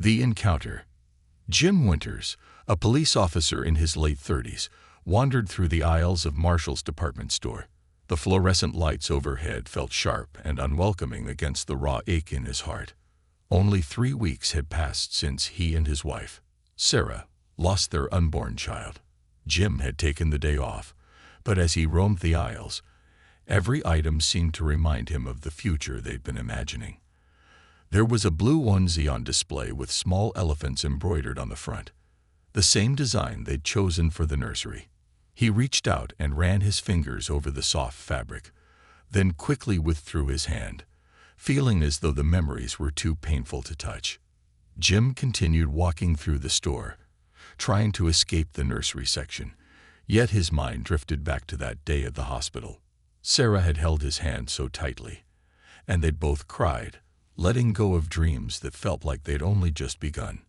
The encounter. Jim Winters, a police officer in his late 30s, wandered through the aisles of Marshall's department store. The fluorescent lights overhead felt sharp and unwelcoming against the raw ache in his heart. Only 3 weeks had passed since he and his wife, Sarah, lost their unborn child. Jim had taken the day off, but as he roamed the aisles, every item seemed to remind him of the future they'd been imagining. There was a blue onesie on display with small elephants embroidered on the front, the same design they'd chosen for the nursery. He reached out and ran his fingers over the soft fabric, then quickly withdrew his hand, feeling as though the memories were too painful to touch. Jim continued walking through the store, trying to escape the nursery section, yet his mind drifted back to that day at the hospital. Sarah had held his hand so tightly, and they'd both cried, letting go of dreams that felt like they'd only just begun.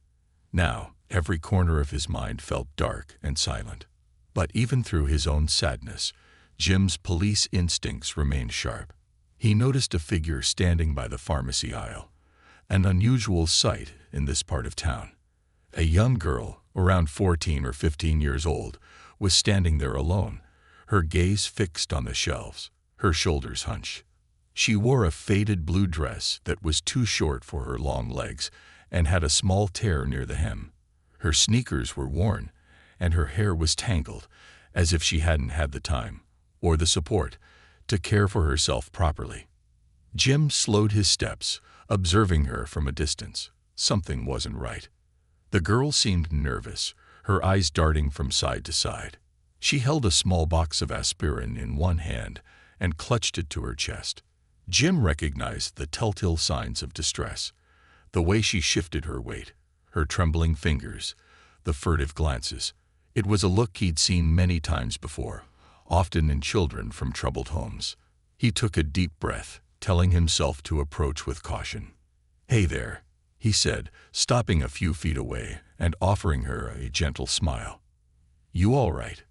Now, every corner of his mind felt dark and silent. But even through his own sadness, Jim's police instincts remained sharp. He noticed a figure standing by the pharmacy aisle, an unusual sight in this part of town. A young girl, around 14 or 15 years old, was standing there alone, her gaze fixed on the shelves, her shoulders hunched. She wore a faded blue dress that was too short for her long legs and had a small tear near the hem. Her sneakers were worn, and her hair was tangled, as if she hadn't had the time, or the support, to care for herself properly. Jim slowed his steps, observing her from a distance. Something wasn't right. The girl seemed nervous, her eyes darting from side to side. She held a small box of aspirin in one hand and clutched it to her chest. Jim recognized the telltale signs of distress, the way she shifted her weight, her trembling fingers, the furtive glances. It was a look he'd seen many times before, often in children from troubled homes. He took a deep breath, telling himself to approach with caution. "Hey there," he said, stopping a few feet away and offering her a gentle smile. "You all right?"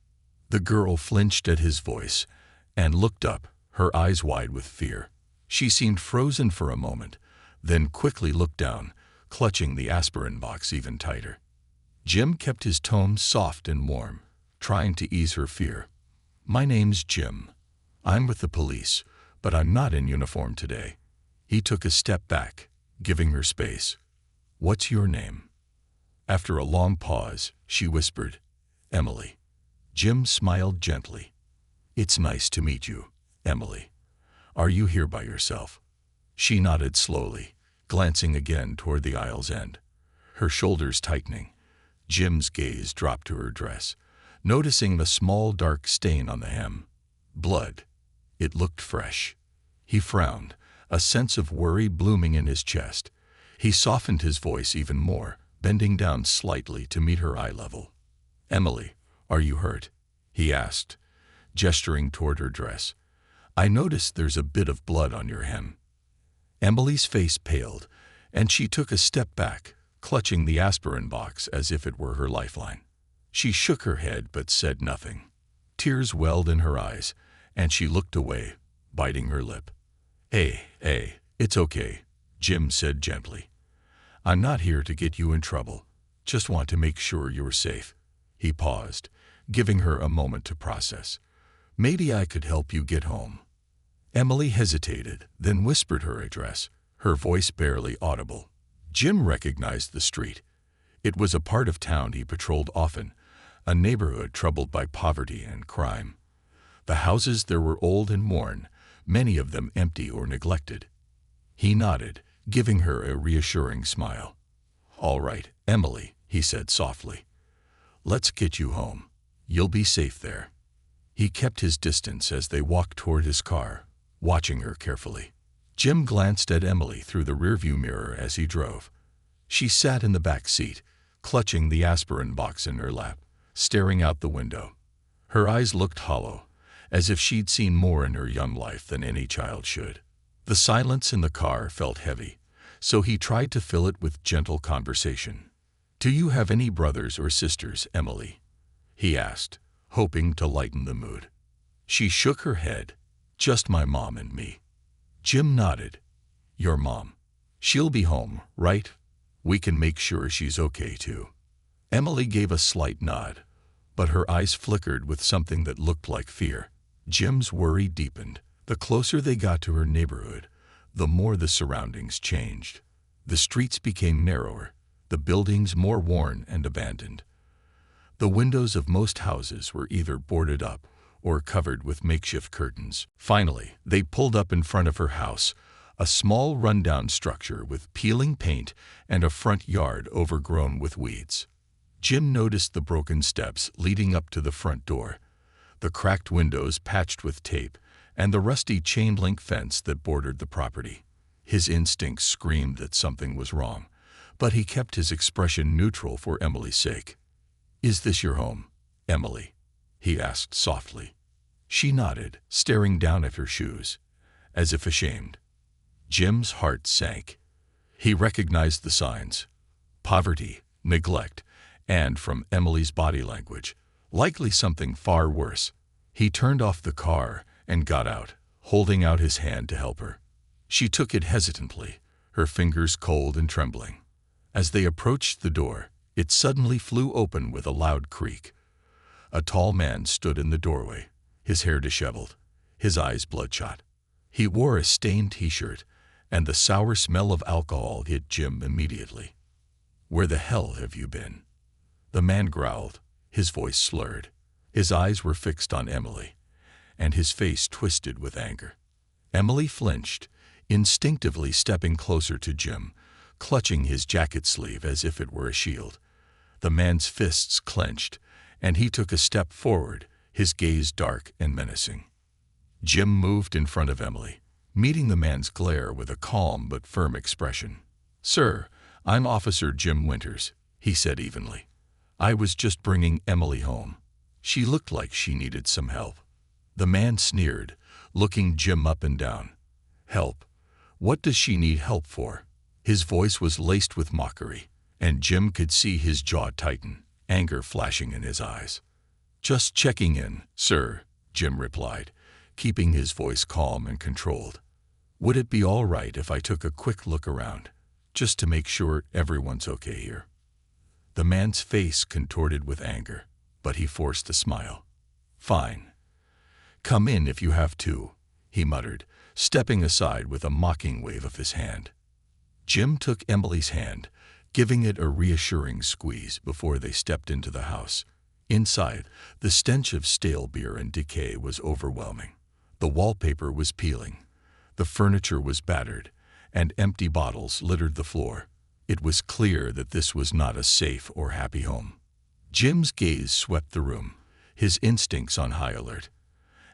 The girl flinched at his voice and looked up, her eyes wide with fear. She seemed frozen for a moment, then quickly looked down, clutching the aspirin box even tighter. Jim kept his tone soft and warm, trying to ease her fear. "My name's Jim. I'm with the police, but I'm not in uniform today." He took a step back, giving her space. "What's your name?" After a long pause, she whispered, "Emily." Jim smiled gently. "It's nice to meet you, Emily. Are you here by yourself?" She nodded slowly, glancing again toward the aisle's end. Her shoulders tightening, Jim's gaze dropped to her dress, noticing the small dark stain on the hem. Blood. It looked fresh. He frowned, a sense of worry blooming in his chest. He softened his voice even more, bending down slightly to meet her eye level. "Emily, are you hurt?" he asked, gesturing toward her dress. "I noticed there's a bit of blood on your hem." Emily's face paled, and she took a step back, clutching the aspirin box as if it were her lifeline. She shook her head but said nothing. Tears welled in her eyes, and she looked away, biting her lip. Hey, it's okay," Jim said gently. "I'm not here to get you in trouble. Just want to make sure you're safe." He paused, giving her a moment to process. "Maybe I could help you get home." Emily hesitated, then whispered her address, her voice barely audible. Jim recognized the street. It was a part of town he patrolled often, a neighborhood troubled by poverty and crime. The houses there were old and worn, many of them empty or neglected. He nodded, giving her a reassuring smile. "All right, Emily," he said softly. "Let's get you home. You'll be safe there." He kept his distance as they walked toward his car, watching her carefully. Jim glanced at Emily through the rearview mirror as he drove. She sat in the back seat, clutching the aspirin box in her lap, staring out the window. Her eyes looked hollow, as if she'd seen more in her young life than any child should. The silence in the car felt heavy, so he tried to fill it with gentle conversation. "Do you have any brothers or sisters, Emily?" he asked, hoping to lighten the mood. She shook her head. "Just my mom and me." Jim nodded. "Your mom. She'll be home, right?" We can make sure she's okay too." Emily gave a slight nod, but her eyes flickered with something that looked like fear. Jim's worry deepened. The closer they got to her neighborhood, the more the surroundings changed. The streets became narrower, the buildings more worn and abandoned. The windows of most houses were either boarded up or covered with makeshift curtains. Finally, they pulled up in front of her house, a small rundown structure with peeling paint and a front yard overgrown with weeds. Jim noticed the broken steps leading up to the front door, the cracked windows patched with tape, and the rusty chain-link fence that bordered the property. His instincts screamed that something was wrong, but he kept his expression neutral for Emily's sake. "Is this your home, Emily?" he asked softly. She nodded, staring down at her shoes, as if ashamed. Jim's heart sank. He recognized the signs: poverty, neglect, and, from Emily's body language, likely something far worse. He turned off the car and got out, holding out his hand to help her. She took it hesitantly, her fingers cold and trembling. As they approached the door, it suddenly flew open with a loud creak. A tall man stood in the doorway, his hair disheveled, his eyes bloodshot. He wore a stained t-shirt, and the sour smell of alcohol hit Jim immediately. "Where the hell have you been?" The man growled, his voice slurred. His eyes were fixed on Emily, and his face twisted with anger. Emily flinched, instinctively stepping closer to Jim, clutching his jacket sleeve as if it were a shield. The man's fists clenched, and he took a step forward, his gaze dark and menacing. Jim moved in front of Emily, meeting the man's glare with a calm but firm expression. "Sir, I'm Officer Jim Winters," he said evenly. "I was just bringing Emily home. She looked like she needed some help." The man sneered, looking Jim up and down. "Help? What does she need help for?" His voice was laced with mockery, and Jim could see his jaw tighten, anger flashing in his eyes. "Just checking in, sir," Jim replied, keeping his voice calm and controlled. "Would it be all right if I took a quick look around, just to make sure everyone's okay here?" The man's face contorted with anger, but he forced a smile. "Fine. Come in if you have to," he muttered, stepping aside with a mocking wave of his hand. Jim took Emily's hand, giving it a reassuring squeeze before they stepped into the house. Inside, the stench of stale beer and decay was overwhelming. The wallpaper was peeling, the furniture was battered, and empty bottles littered the floor. It was clear that this was not a safe or happy home. Jim's gaze swept the room, his instincts on high alert.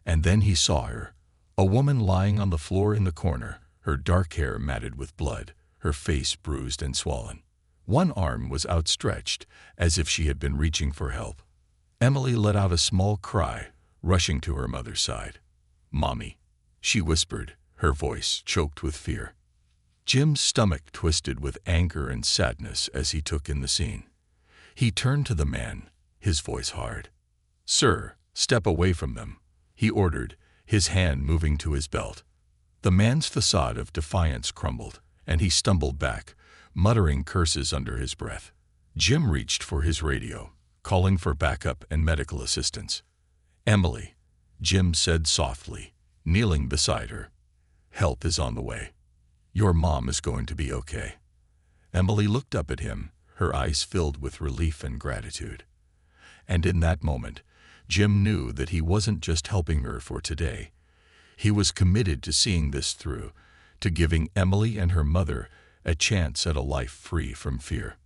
And then he saw her, a woman lying on the floor in the corner, her dark hair matted with blood, her face bruised and swollen. One arm was outstretched, as if she had been reaching for help. Emily let out a small cry, rushing to her mother's side. "Mommy," she whispered, her voice choked with fear. Jim's stomach twisted with anger and sadness as he took in the scene. He turned to the man, his voice hard. "Sir, step away from them," he ordered, his hand moving to his belt. The man's facade of defiance crumbled, and he stumbled back, muttering curses under his breath. Jim reached for his radio, calling for backup and medical assistance. "Emily," Jim said softly, kneeling beside her. "Help is on the way. Your mom is going to be okay." Emily looked up at him, her eyes filled with relief and gratitude. And in that moment, Jim knew that he wasn't just helping her for today. He was committed to seeing this through, to giving Emily and her mother a chance at a life free from fear.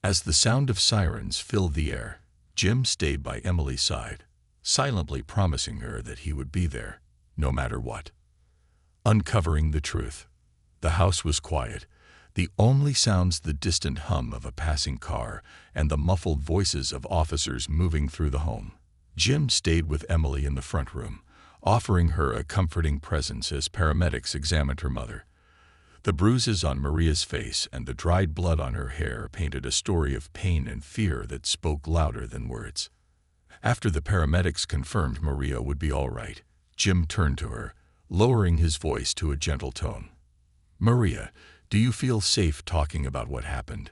As the sound of sirens filled the air, Jim stayed by Emily's side, silently promising her that he would be there, no matter what. Uncovering the truth. The house was quiet, the only sounds the distant hum of a passing car and the muffled voices of officers moving through the home. Jim stayed with Emily in the front room, offering her a comforting presence as paramedics examined her mother. The bruises on Maria's face and the dried blood on her hair painted a story of pain and fear that spoke louder than words. After the paramedics confirmed Maria would be all right, Jim turned to her, lowering his voice to a gentle tone. "Maria, do you feel safe talking about what happened?"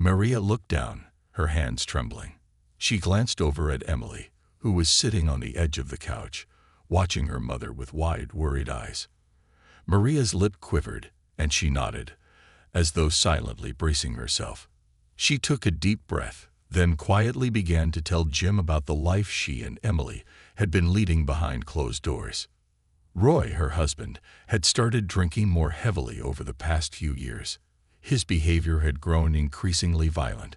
Maria looked down, her hands trembling. She glanced over at Emily, who was sitting on the edge of the couch, watching her mother with wide, worried eyes. Maria's lip quivered, and she nodded, as though silently bracing herself. She took a deep breath, then quietly began to tell Jim about the life she and Emily had been leading behind closed doors. Roy, her husband, had started drinking more heavily over the past few years. His behavior had grown increasingly violent,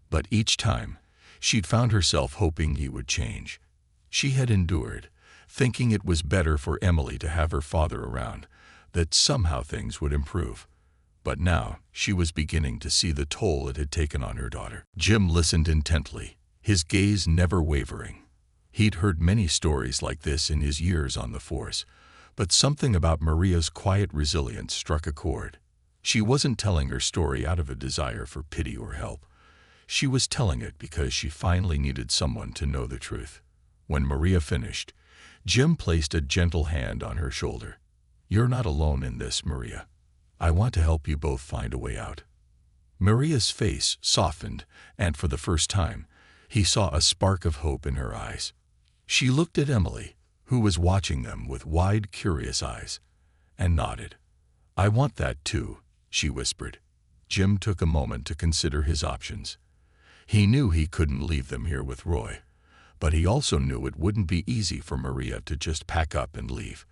but each time, she'd found herself hoping he would change. She had endured, thinking it was better for Emily to have her father around, that somehow things would improve. But now, she was beginning to see the toll it had taken on her daughter. Jim listened intently, his gaze never wavering. He'd heard many stories like this in his years on the force, but something about Maria's quiet resilience struck a chord. She wasn't telling her story out of a desire for pity or help. She was telling it because she finally needed someone to know the truth. When Maria finished, Jim placed a gentle hand on her shoulder. "You're not alone in this, Maria. I want to help you both find a way out." Maria's face softened, and for the first time, he saw a spark of hope in her eyes. She looked at Emily, who was watching them with wide, curious eyes, and nodded. "I want that too," she whispered. Jim took a moment to consider his options. He knew he couldn't leave them here with Roy, but he also knew it wouldn't be easy for Maria to just pack up and leave.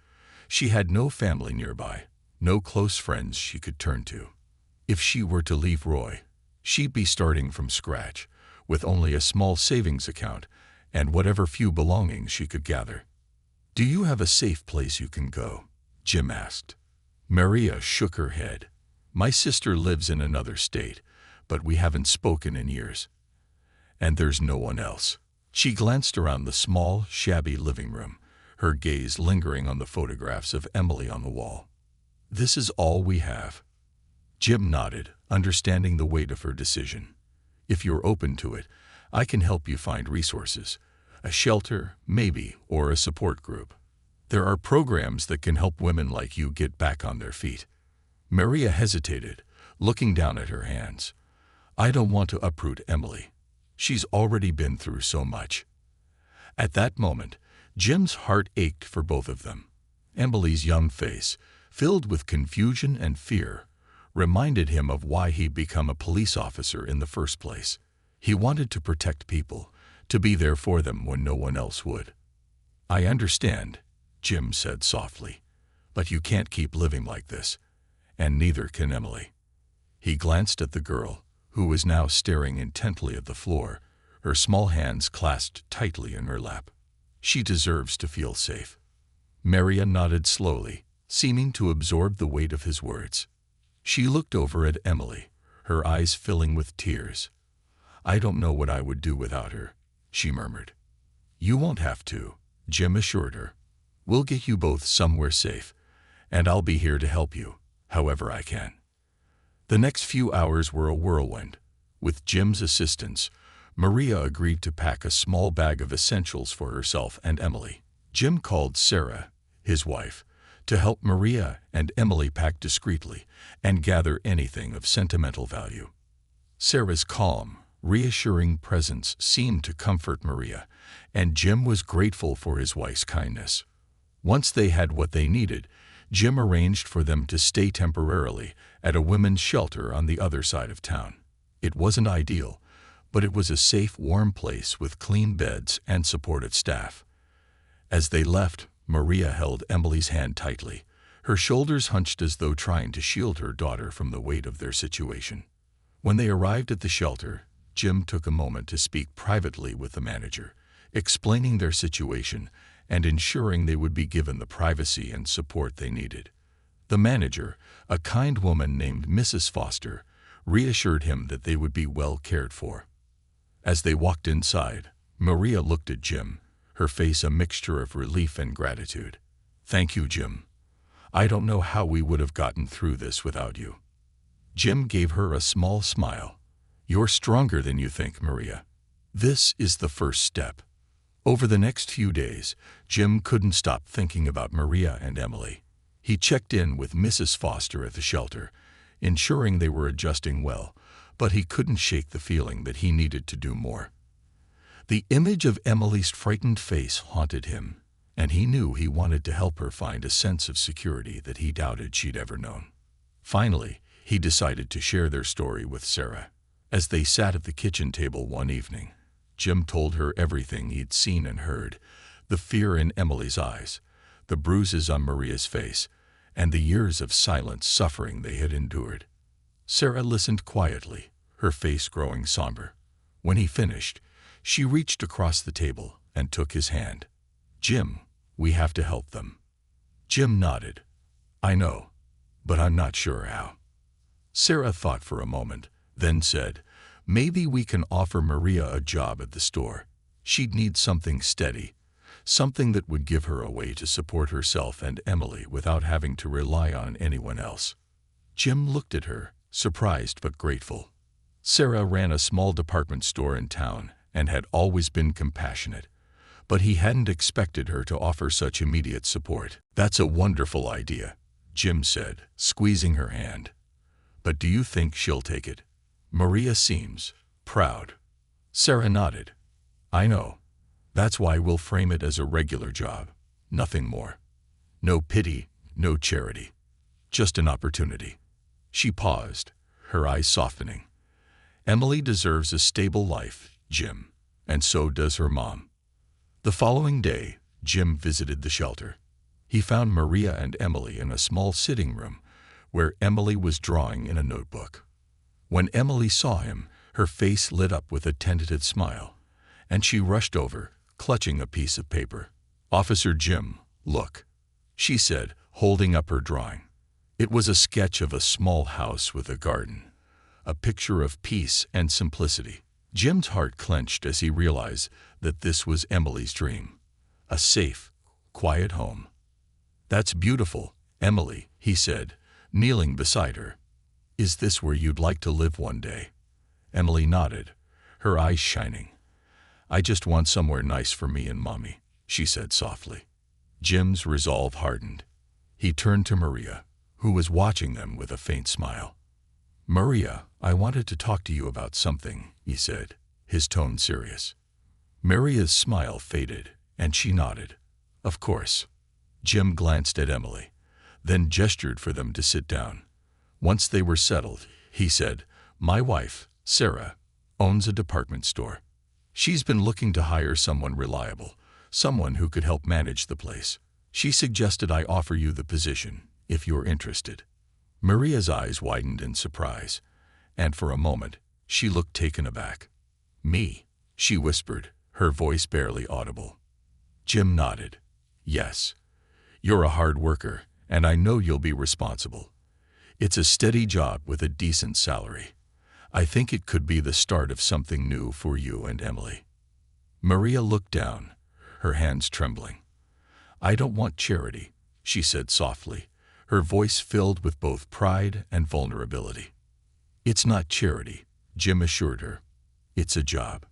She had no family nearby, no close friends she could turn to. If she were to leave Roy, she'd be starting from scratch, with only a small savings account and whatever few belongings she could gather. "Do you have a safe place you can go?" Jim asked. Maria shook her head. "My sister lives in another state, but we haven't spoken in years. And there's no one else." She glanced around the small, shabby living room, her gaze lingering on the photographs of Emily on the wall. "This is all we have." Jim nodded, understanding the weight of her decision. "If you're open to it, I can help you find resources. A shelter, maybe, or a support group. There are programs that can help women like you get back on their feet." Maria hesitated, looking down at her hands. "I don't want to uproot Emily. She's already been through so much." At that moment, Jim's heart ached for both of them. Emily's young face, filled with confusion and fear, reminded him of why he'd become a police officer in the first place. He wanted to protect people, to be there for them when no one else would. "I understand," Jim said softly, "but you can't keep living like this, and neither can Emily." He glanced at the girl, who was now staring intently at the floor, her small hands clasped tightly in her lap. "She deserves to feel safe." Maria nodded slowly, seeming to absorb the weight of his words. She looked over at Emily, her eyes filling with tears. "I don't know what I would do without her," she murmured. "You won't have to," Jim assured her. "We'll get you both somewhere safe, and I'll be here to help you, however I can." The next few hours were a whirlwind. With Jim's assistance, Maria agreed to pack a small bag of essentials for herself and Emily. Jim called Sarah, his wife, to help Maria and Emily pack discreetly and gather anything of sentimental value. Sarah's calm, reassuring presence seemed to comfort Maria, and Jim was grateful for his wife's kindness. Once they had what they needed, Jim arranged for them to stay temporarily at a women's shelter on the other side of town. It wasn't ideal, but it was a safe, warm place with clean beds and supportive staff. As they left, Maria held Emily's hand tightly, her shoulders hunched as though trying to shield her daughter from the weight of their situation. When they arrived at the shelter, Jim took a moment to speak privately with the manager, explaining their situation and ensuring they would be given the privacy and support they needed. The manager, a kind woman named Mrs. Foster, reassured him that they would be well cared for. As they walked inside, Maria looked at Jim, her face a mixture of relief and gratitude. "Thank you, Jim. I don't know how we would have gotten through this without you." Jim gave her a small smile. "You're stronger than you think, Maria. This is the first step." Over the next few days, Jim couldn't stop thinking about Maria and Emily. He checked in with Mrs. Foster at the shelter, ensuring they were adjusting well, but he couldn't shake the feeling that he needed to do more. The image of Emily's frightened face haunted him, and he knew he wanted to help her find a sense of security that he doubted she'd ever known. Finally, he decided to share their story with Sarah. As they sat at the kitchen table one evening, Jim told her everything he'd seen and heard, the fear in Emily's eyes, the bruises on Maria's face, and the years of silent suffering they had endured. Sarah listened quietly, her face growing somber. When he finished, she reached across the table and took his hand. "Jim, we have to help them." Jim nodded. "I know, but I'm not sure how." Sarah thought for a moment, then said, "Maybe we can offer Maria a job at the store. She'd need something steady, something that would give her a way to support herself and Emily without having to rely on anyone else." Jim looked at her, surprised but grateful. Sarah ran a small department store in town and had always been compassionate, but he hadn't expected her to offer such immediate support. "That's a wonderful idea," Jim said, squeezing her hand. "But do you think she'll take it? Maria seems proud." Sarah nodded. "I know. That's why we'll frame it as a regular job, nothing more. No pity, no charity. Just an opportunity." She paused, her eyes softening. "Emily deserves a stable life, Jim, and so does her mom." The following day, Jim visited the shelter. He found Maria and Emily in a small sitting room where Emily was drawing in a notebook. When Emily saw him, her face lit up with a tentative smile, and she rushed over, clutching a piece of paper. "Officer Jim, look," she said, holding up her drawing. It was a sketch of a small house with a garden, a picture of peace and simplicity. Jim's heart clenched as he realized that this was Emily's dream, a safe, quiet home. "That's beautiful, Emily," he said, kneeling beside her. "Is this where you'd like to live one day?" Emily nodded, her eyes shining. "I just want somewhere nice for me and Mommy," she said softly. Jim's resolve hardened. He turned to Maria, who was watching them with a faint smile. "Maria, I wanted to talk to you about something," he said, his tone serious. Maria's smile faded, and she nodded. "Of course." Jim glanced at Emily, then gestured for them to sit down. Once they were settled, he said, "My wife, Sarah, owns a department store. She's been looking to hire someone reliable, someone who could help manage the place. She suggested I offer you the position, if you're interested." Maria's eyes widened in surprise, and for a moment, she looked taken aback. "Me?" she whispered, her voice barely audible. Jim nodded. "Yes. You're a hard worker, and I know you'll be responsible. It's a steady job with a decent salary. I think it could be the start of something new for you and Emily." Maria looked down, her hands trembling. "I don't want charity," she said softly, her voice filled with both pride and vulnerability. "It's not charity," Jim assured her. "It's a job.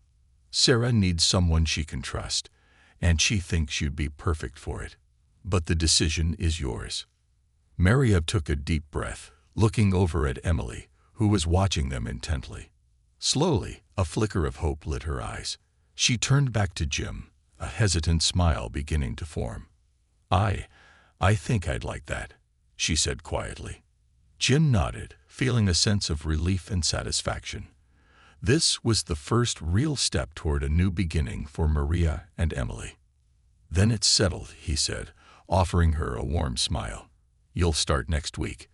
Sarah needs someone she can trust, and she thinks you'd be perfect for it. But the decision is yours." Maria took a deep breath, looking over at Emily, who was watching them intently. Slowly, a flicker of hope lit her eyes. She turned back to Jim, a hesitant smile beginning to form. I think I'd like that," she said quietly. Jim nodded, feeling a sense of relief and satisfaction. This was the first real step toward a new beginning for Maria and Emily. "Then it's settled," he said, offering her a warm smile. "You'll start next week,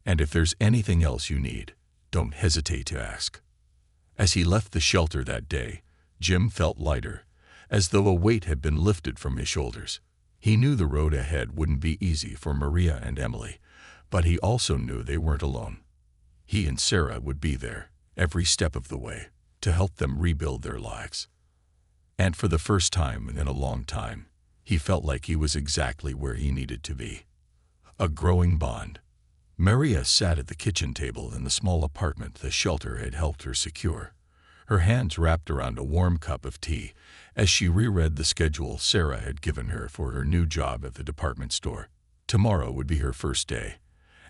and if there's anything else you need, don't hesitate to ask." As he left the shelter that day, Jim felt lighter, as though a weight had been lifted from his shoulders. He knew the road ahead wouldn't be easy for Maria and Emily, but he also knew they weren't alone. He and Sarah would be there, every step of the way, to help them rebuild their lives. And for the first time in a long time, he felt like he was exactly where he needed to be. A growing bond. Maria sat at the kitchen table in the small apartment the shelter had helped her secure, her hands wrapped around a warm cup of tea as she reread the schedule Sarah had given her for her new job at the department store. Tomorrow would be her first day,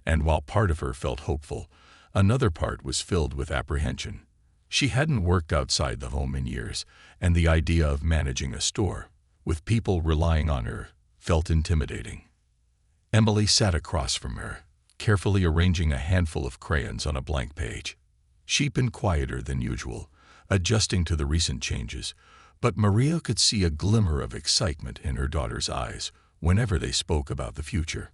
and while part of her felt hopeful, Another part was filled with apprehension. She hadn't worked outside the home in years, and the idea of managing a store, with people relying on her, felt intimidating. Emily sat across from her, carefully arranging a handful of crayons on a blank page. She'd been quieter than usual, adjusting to the recent changes, but Maria could see a glimmer of excitement in her daughter's eyes whenever they spoke about the future.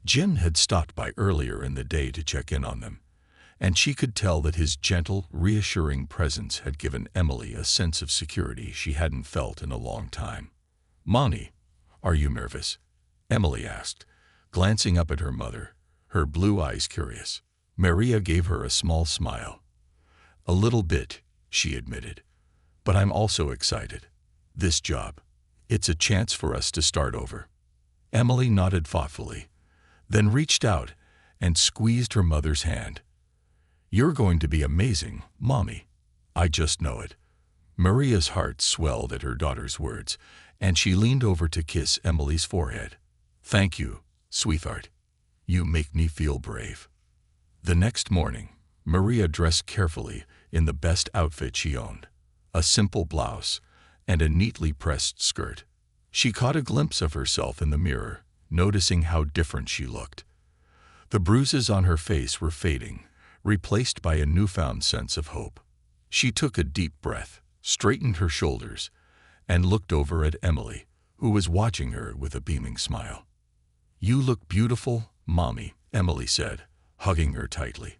Jim had stopped by earlier in the day to check in on them, and she could tell that his gentle, reassuring presence had given Emily a sense of security she hadn't felt in a long time. "Mommy, are you nervous?" Emily asked, glancing up at her mother, her blue eyes curious. Maria gave her a small smile. "A little bit," she admitted, "but I'm also excited. This job, it's a chance for us to start over." Emily nodded thoughtfully, then reached out and squeezed her mother's hand. "You're going to be amazing, Mommy. I just know it." Maria's heart swelled at her daughter's words, and she leaned over to kiss Emily's forehead. "Thank you, sweetheart. You make me feel brave." The next morning, Maria dressed carefully in the best outfit she owned, a simple blouse and a neatly pressed skirt. She caught a glimpse of herself in the mirror, noticing how different she looked. The bruises on her face were fading, replaced by a newfound sense of hope. She took a deep breath, straightened her shoulders, and looked over at Emily, who was watching her with a beaming smile. "You look beautiful, Mommy," Emily said, hugging her tightly.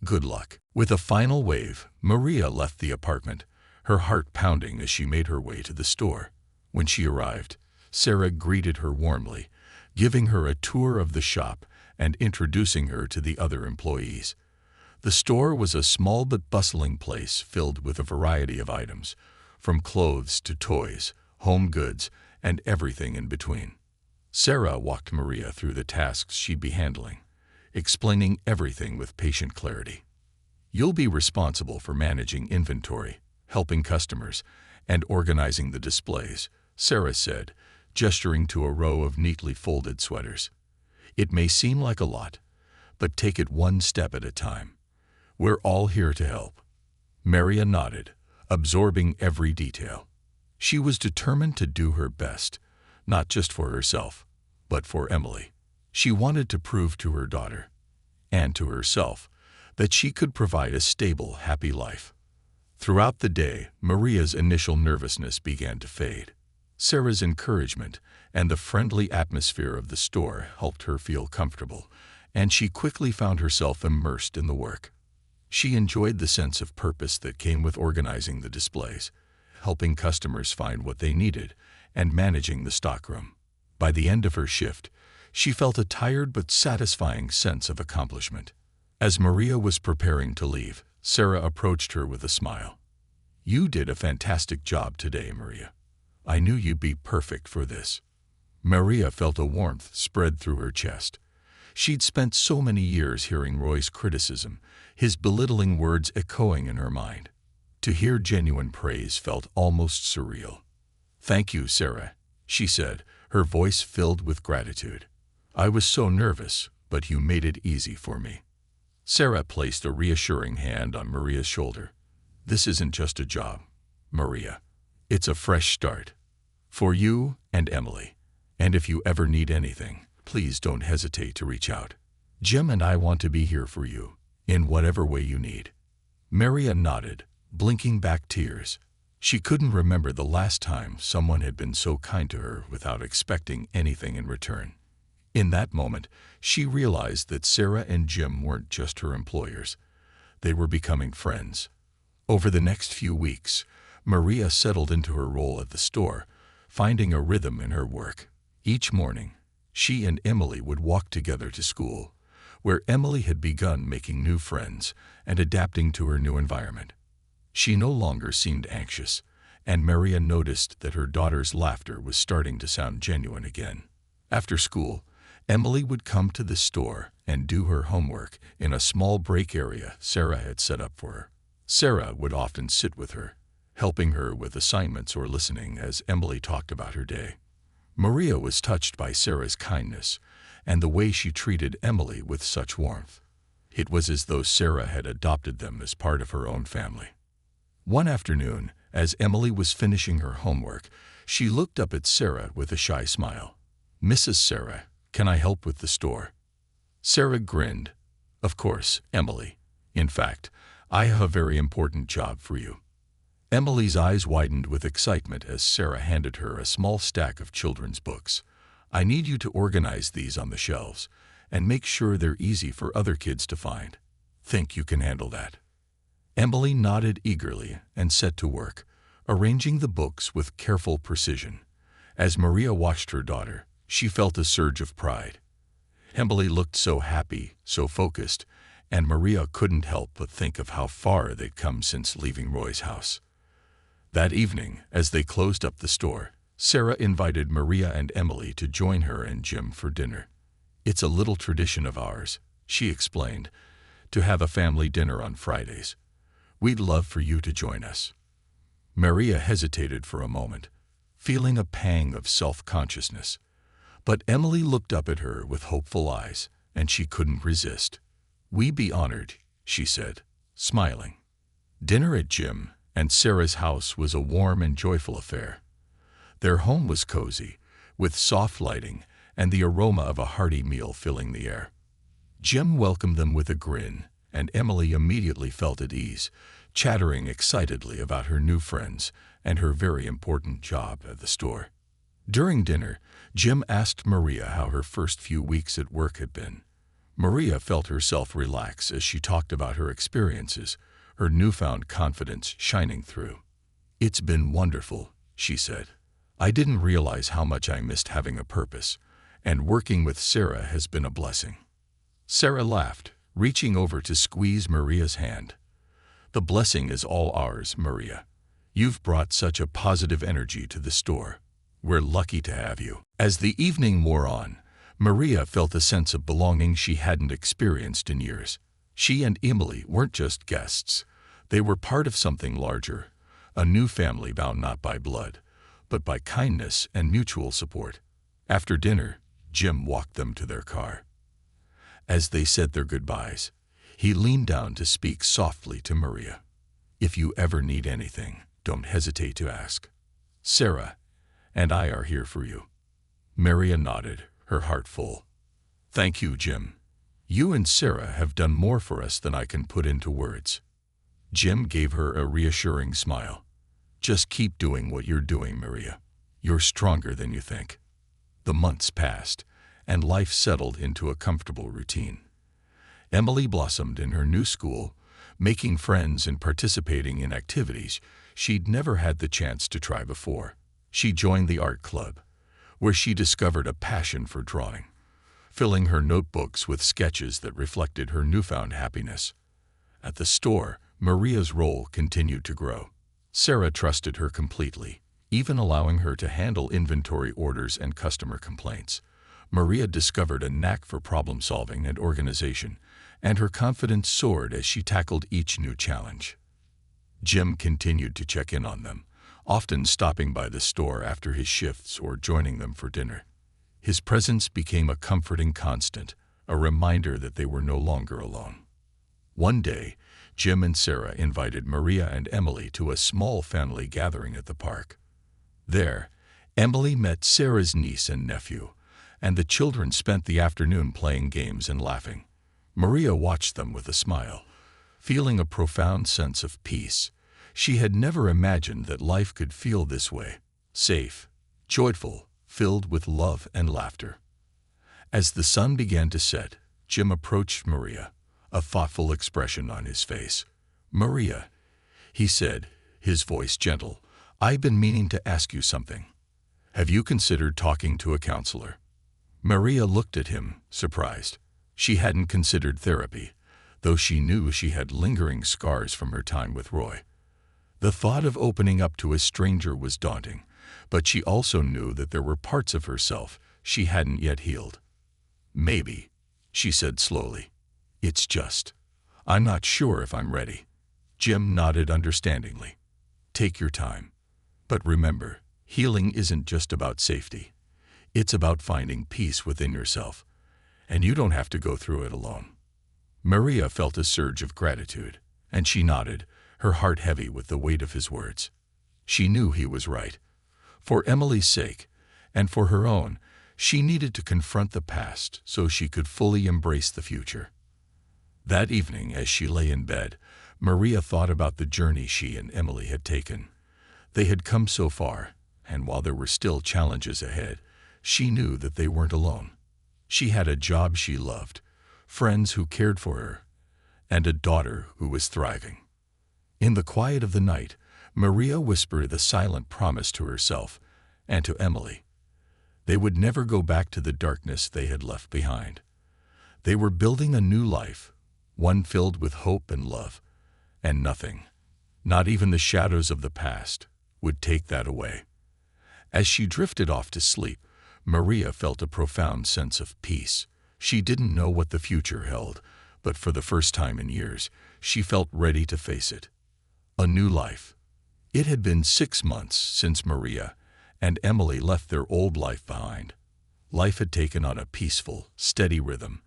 "Good luck." With a final wave, Maria left the apartment, her heart pounding as she made her way to the store. When she arrived, Sarah greeted her warmly, giving her a tour of the shop and introducing her to the other employees. The store was a small but bustling place filled with a variety of items, from clothes to toys, home goods, and everything in between. Sarah walked Maria through the tasks she'd be handling, explaining everything with patient clarity. "You'll be responsible for managing inventory, helping customers, and organizing the displays," Sarah said, gesturing to a row of neatly folded sweaters. "It may seem like a lot, but take it one step at a time. We're all here to help." Maria nodded, absorbing every detail. She was determined to do her best, not just for herself, but for Emily. She wanted to prove to her daughter, and to herself, that she could provide a stable, happy life. Throughout the day, Maria's initial nervousness began to fade. Sarah's encouragement and the friendly atmosphere of the store helped her feel comfortable, and she quickly found herself immersed in the work. She enjoyed the sense of purpose that came with organizing the displays, helping customers find what they needed, and managing the stockroom. By the end of her shift, she felt a tired but satisfying sense of accomplishment. As Maria was preparing to leave, Sarah approached her with a smile. "You did a fantastic job today, Maria. I knew you'd be perfect for this." Maria felt a warmth spread through her chest. She'd spent so many years hearing Roy's criticism, his belittling words echoing in her mind. To hear genuine praise felt almost surreal. "Thank you, Sarah," she said, her voice filled with gratitude. "I was so nervous, but you made it easy for me." Sarah placed a reassuring hand on Maria's shoulder. "This isn't just a job, Maria. It's a fresh start. For you and Emily. And if you ever need anything, please don't hesitate to reach out. Jim and I want to be here for you, in whatever way you need." Maria nodded, blinking back tears. She couldn't remember the last time someone had been so kind to her without expecting anything in return. In that moment, she realized that Sarah and Jim weren't just her employers. They were becoming friends. Over the next few weeks, Maria settled into her role at the store, finding a rhythm in her work. Each morning, she and Emily would walk together to school, where Emily had begun making new friends and adapting to her new environment. She no longer seemed anxious, and Maria noticed that her daughter's laughter was starting to sound genuine again. After school, Emily would come to the store and do her homework in a small break area Sarah had set up for her. Sarah would often sit with her, helping her with assignments or listening as Emily talked about her day. Maria was touched by Sarah's kindness and the way she treated Emily with such warmth. It was as though Sarah had adopted them as part of her own family. One afternoon, as Emily was finishing her homework, she looked up at Sarah with a shy smile. "Mrs. Sarah, can I help with the store?" Sarah grinned. "Of course, Emily. In fact, I have a very important job for you." Emily's eyes widened with excitement as Sarah handed her a small stack of children's books. "I need you to organize these on the shelves and make sure they're easy for other kids to find. Think you can handle that?" Emily nodded eagerly and set to work, arranging the books with careful precision. As Maria watched her daughter, she felt a surge of pride. Emily looked so happy, so focused, and Maria couldn't help but think of how far they'd come since leaving Roy's house. That evening, as they closed up the store, Sarah invited Maria and Emily to join her and Jim for dinner. "It's a little tradition of ours," she explained, "to have a family dinner on Fridays. We'd love for you to join us." Maria hesitated for a moment, feeling a pang of self-consciousness. But Emily looked up at her with hopeful eyes, and she couldn't resist. "We'd be honored," she said, smiling. Dinner at Jim and Sarah's house was a warm and joyful affair. Their home was cozy, with soft lighting and the aroma of a hearty meal filling the air. Jim welcomed them with a grin, and Emily immediately felt at ease, chattering excitedly about her new friends and her very important job at the store. During dinner, Jim asked Maria how her first few weeks at work had been. Maria felt herself relax as she talked about her experiences, her newfound confidence shining through. "It's been wonderful," she said. "I didn't realize how much I missed having a purpose, and working with Sarah has been a blessing." Sarah laughed, reaching over to squeeze Maria's hand. "The blessing is all ours, Maria. You've brought such a positive energy to the store. We're lucky to have you." As the evening wore on, Maria felt a sense of belonging she hadn't experienced in years. She and Emily weren't just guests. They were part of something larger, a new family bound not by blood, but by kindness and mutual support. After dinner, Jim walked them to their car. As they said their goodbyes, he leaned down to speak softly to Maria. "If you ever need anything, don't hesitate to ask. Sarah and I are here for you." Maria nodded, her heart full. "Thank you, Jim. You and Sarah have done more for us than I can put into words." Jim gave her a reassuring smile. "Just keep doing what you're doing, Maria. You're stronger than you think." The months passed, and life settled into a comfortable routine. Emily blossomed in her new school, making friends and participating in activities she'd never had the chance to try before. She joined the art club, where she discovered a passion for drawing, filling her notebooks with sketches that reflected her newfound happiness. At the store, Maria's role continued to grow. Sarah trusted her completely, even allowing her to handle inventory orders and customer complaints. Maria discovered a knack for problem-solving and organization, and her confidence soared as she tackled each new challenge. Jim continued to check in on them, often stopping by the store after his shifts or joining them for dinner. His presence became a comforting constant, a reminder that they were no longer alone. One day, Jim and Sarah invited Maria and Emily to a small family gathering at the park. There, Emily met Sarah's niece and nephew, and the children spent the afternoon playing games and laughing. Maria watched them with a smile, feeling a profound sense of peace. She had never imagined that life could feel this way, safe, joyful, filled with love and laughter. As the sun began to set, Jim approached Maria, a thoughtful expression on his face. "Maria," he said, his voice gentle, "I've been meaning to ask you something. Have you considered talking to a counselor?" Maria looked at him, surprised. She hadn't considered therapy, though she knew she had lingering scars from her time with Roy. The thought of opening up to a stranger was daunting, but she also knew that there were parts of herself she hadn't yet healed. "Maybe," she said slowly. I'm not sure if I'm ready." Jim nodded understandingly. "Take your time. But remember, healing isn't just about safety. It's about finding peace within yourself, and you don't have to go through it alone." Maria felt a surge of gratitude, and she nodded, her heart heavy with the weight of his words. She knew he was right. For Emily's sake, and for her own, she needed to confront the past so she could fully embrace the future. That evening, as she lay in bed, Maria thought about the journey she and Emily had taken. They had come so far, and while there were still challenges ahead, she knew that they weren't alone. She had a job she loved, friends who cared for her, and a daughter who was thriving. In the quiet of the night, Maria whispered a silent promise to herself and to Emily. They would never go back to the darkness they had left behind. They were building a new life, one filled with hope and love, and nothing, not even the shadows of the past, would take that away. As she drifted off to sleep, Maria felt a profound sense of peace. She didn't know what the future held, but for the first time in years, she felt ready to face it. A new life. It had been 6 months since Maria and Emily left their old life behind. Life had taken on a peaceful, steady rhythm,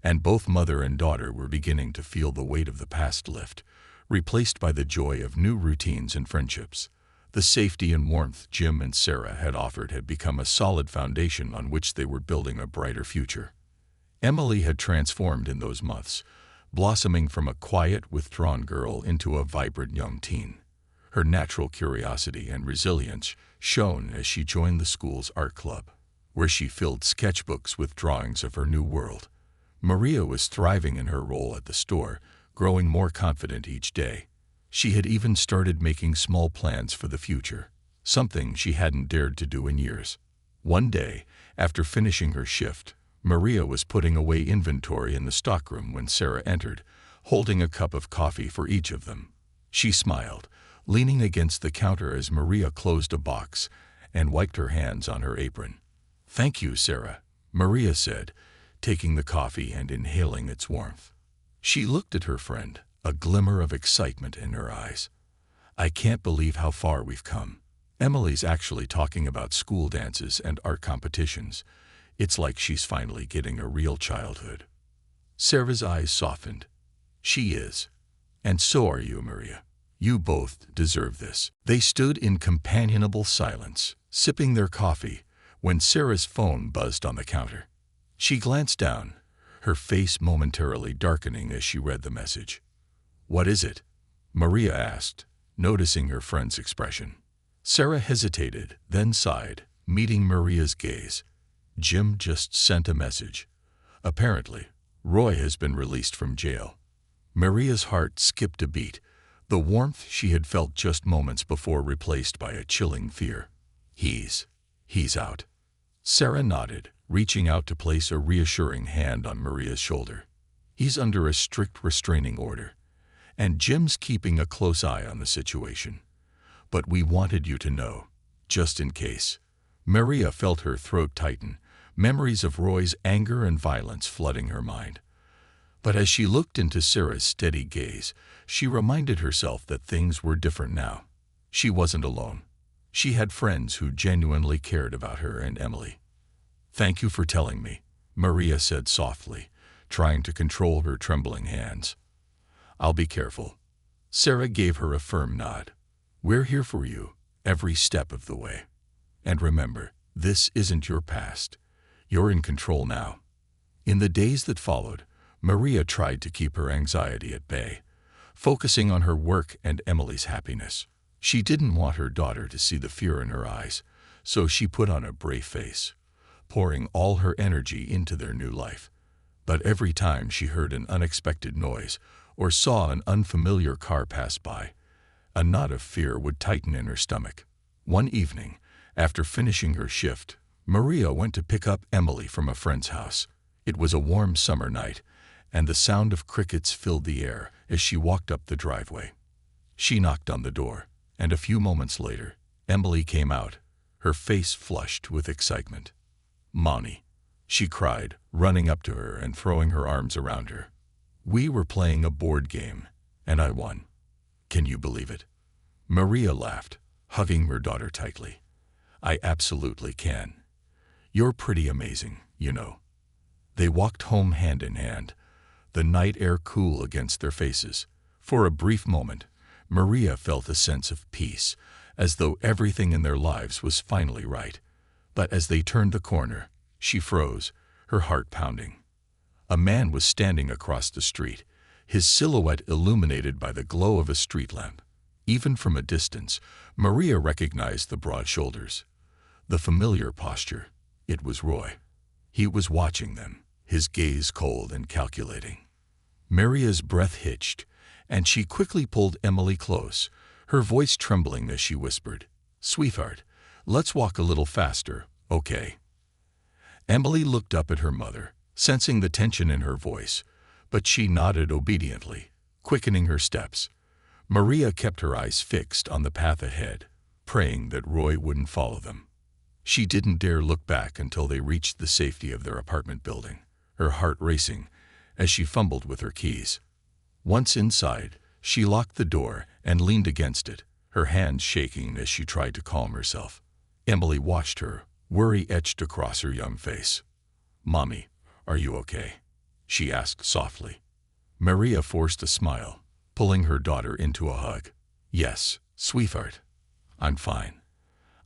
and both mother and daughter were beginning to feel the weight of the past lift, replaced by the joy of new routines and friendships. The safety and warmth Jim and Sarah had offered had become a solid foundation on which they were building a brighter future. Emily had transformed in those months, blossoming from a quiet, withdrawn girl into a vibrant young teen. Her natural curiosity and resilience shone as she joined the school's art club, where she filled sketchbooks with drawings of her new world. Maria was thriving in her role at the store, growing more confident each day. She had even started making small plans for the future, something she hadn't dared to do in years. One day, after finishing her shift, Maria was putting away inventory in the stockroom when Sarah entered, holding a cup of coffee for each of them. She smiled, leaning against the counter as Maria closed a box and wiped her hands on her apron. "Thank you, Sarah," Maria said, taking the coffee and inhaling its warmth. She looked at her friend, a glimmer of excitement in her eyes. "I can't believe how far we've come. Emily's actually talking about school dances and art competitions. It's like she's finally getting a real childhood." Sarah's eyes softened. "She is. And so are you, Maria. You both deserve this." They stood in companionable silence, sipping their coffee, when Sarah's phone buzzed on the counter. She glanced down, her face momentarily darkening as she read the message. "What is it?" Maria asked, noticing her friend's expression. Sarah hesitated, then sighed, meeting Maria's gaze. "Jim just sent a message. Apparently, Roy has been released from jail." Maria's heart skipped a beat, the warmth she had felt just moments before replaced by a chilling fear. He's out." Sarah nodded, reaching out to place a reassuring hand on Maria's shoulder. "He's under a strict restraining order, and Jim's keeping a close eye on the situation. But we wanted you to know, just in case." Maria felt her throat tighten, memories of Roy's anger and violence flooding her mind. But as she looked into Sarah's steady gaze, she reminded herself that things were different now. She wasn't alone. She had friends who genuinely cared about her and Emily. "Thank you for telling me," Maria said softly, trying to control her trembling hands. "I'll be careful." Sarah gave her a firm nod. "We're here for you, every step of the way. And remember, this isn't your past. You're in control now." In the days that followed, Maria tried to keep her anxiety at bay, focusing on her work and Emily's happiness. She didn't want her daughter to see the fear in her eyes, so she put on a brave face, pouring all her energy into their new life. But every time she heard an unexpected noise or saw an unfamiliar car pass by, a knot of fear would tighten in her stomach. One evening, after finishing her shift, Maria went to pick up Emily from a friend's house. It was a warm summer night, and the sound of crickets filled the air as she walked up the driveway. She knocked on the door, and a few moments later, Emily came out, her face flushed with excitement. "Mommy," she cried, running up to her and throwing her arms around her. "We were playing a board game, and I won. Can you believe it?" Maria laughed, hugging her daughter tightly. "I absolutely can. You're pretty amazing, you know." They walked home hand in hand, the night air cool against their faces. For a brief moment, Maria felt a sense of peace, as though everything in their lives was finally right. But as they turned the corner, she froze, her heart pounding. A man was standing across the street, his silhouette illuminated by the glow of a street lamp. Even from a distance, Maria recognized the broad shoulders, the familiar posture. It was Roy. He was watching them, his gaze cold and calculating. Maria's breath hitched, and she quickly pulled Emily close, her voice trembling as she whispered, "Sweetheart, let's walk a little faster, okay?" Emily looked up at her mother, sensing the tension in her voice, but she nodded obediently, quickening her steps. Maria kept her eyes fixed on the path ahead, praying that Roy wouldn't follow them. She didn't dare look back until they reached the safety of their apartment building, her heart racing as she fumbled with her keys. Once inside, she locked the door and leaned against it, her hands shaking as she tried to calm herself. Emily watched her, worry etched across her young face. "Mommy, are you okay?" she asked softly. Maria forced a smile, pulling her daughter into a hug. "Yes, sweetheart. I'm fine.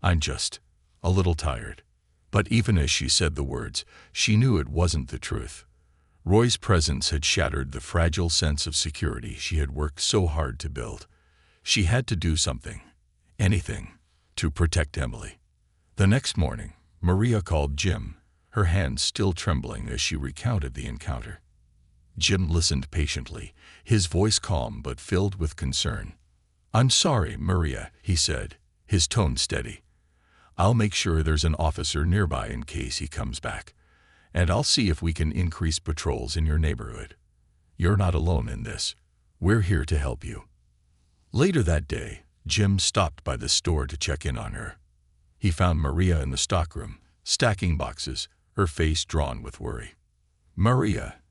I'm just a little tired." But even as she said the words, she knew it wasn't the truth. Roy's presence had shattered the fragile sense of security she had worked so hard to build. She had to do something, anything, to protect Emily. The next morning, Maria called Jim, her hands still trembling as she recounted the encounter. Jim listened patiently, his voice calm but filled with concern. "I'm sorry, Maria," he said, his tone steady. "I'll make sure there's an officer nearby in case he comes back, and I'll see if we can increase patrols in your neighborhood. You're not alone in this. We're here to help you." Later that day, Jim stopped by the store to check in on her. He found Maria in the stockroom, stacking boxes, her face drawn with worry. "Maria,"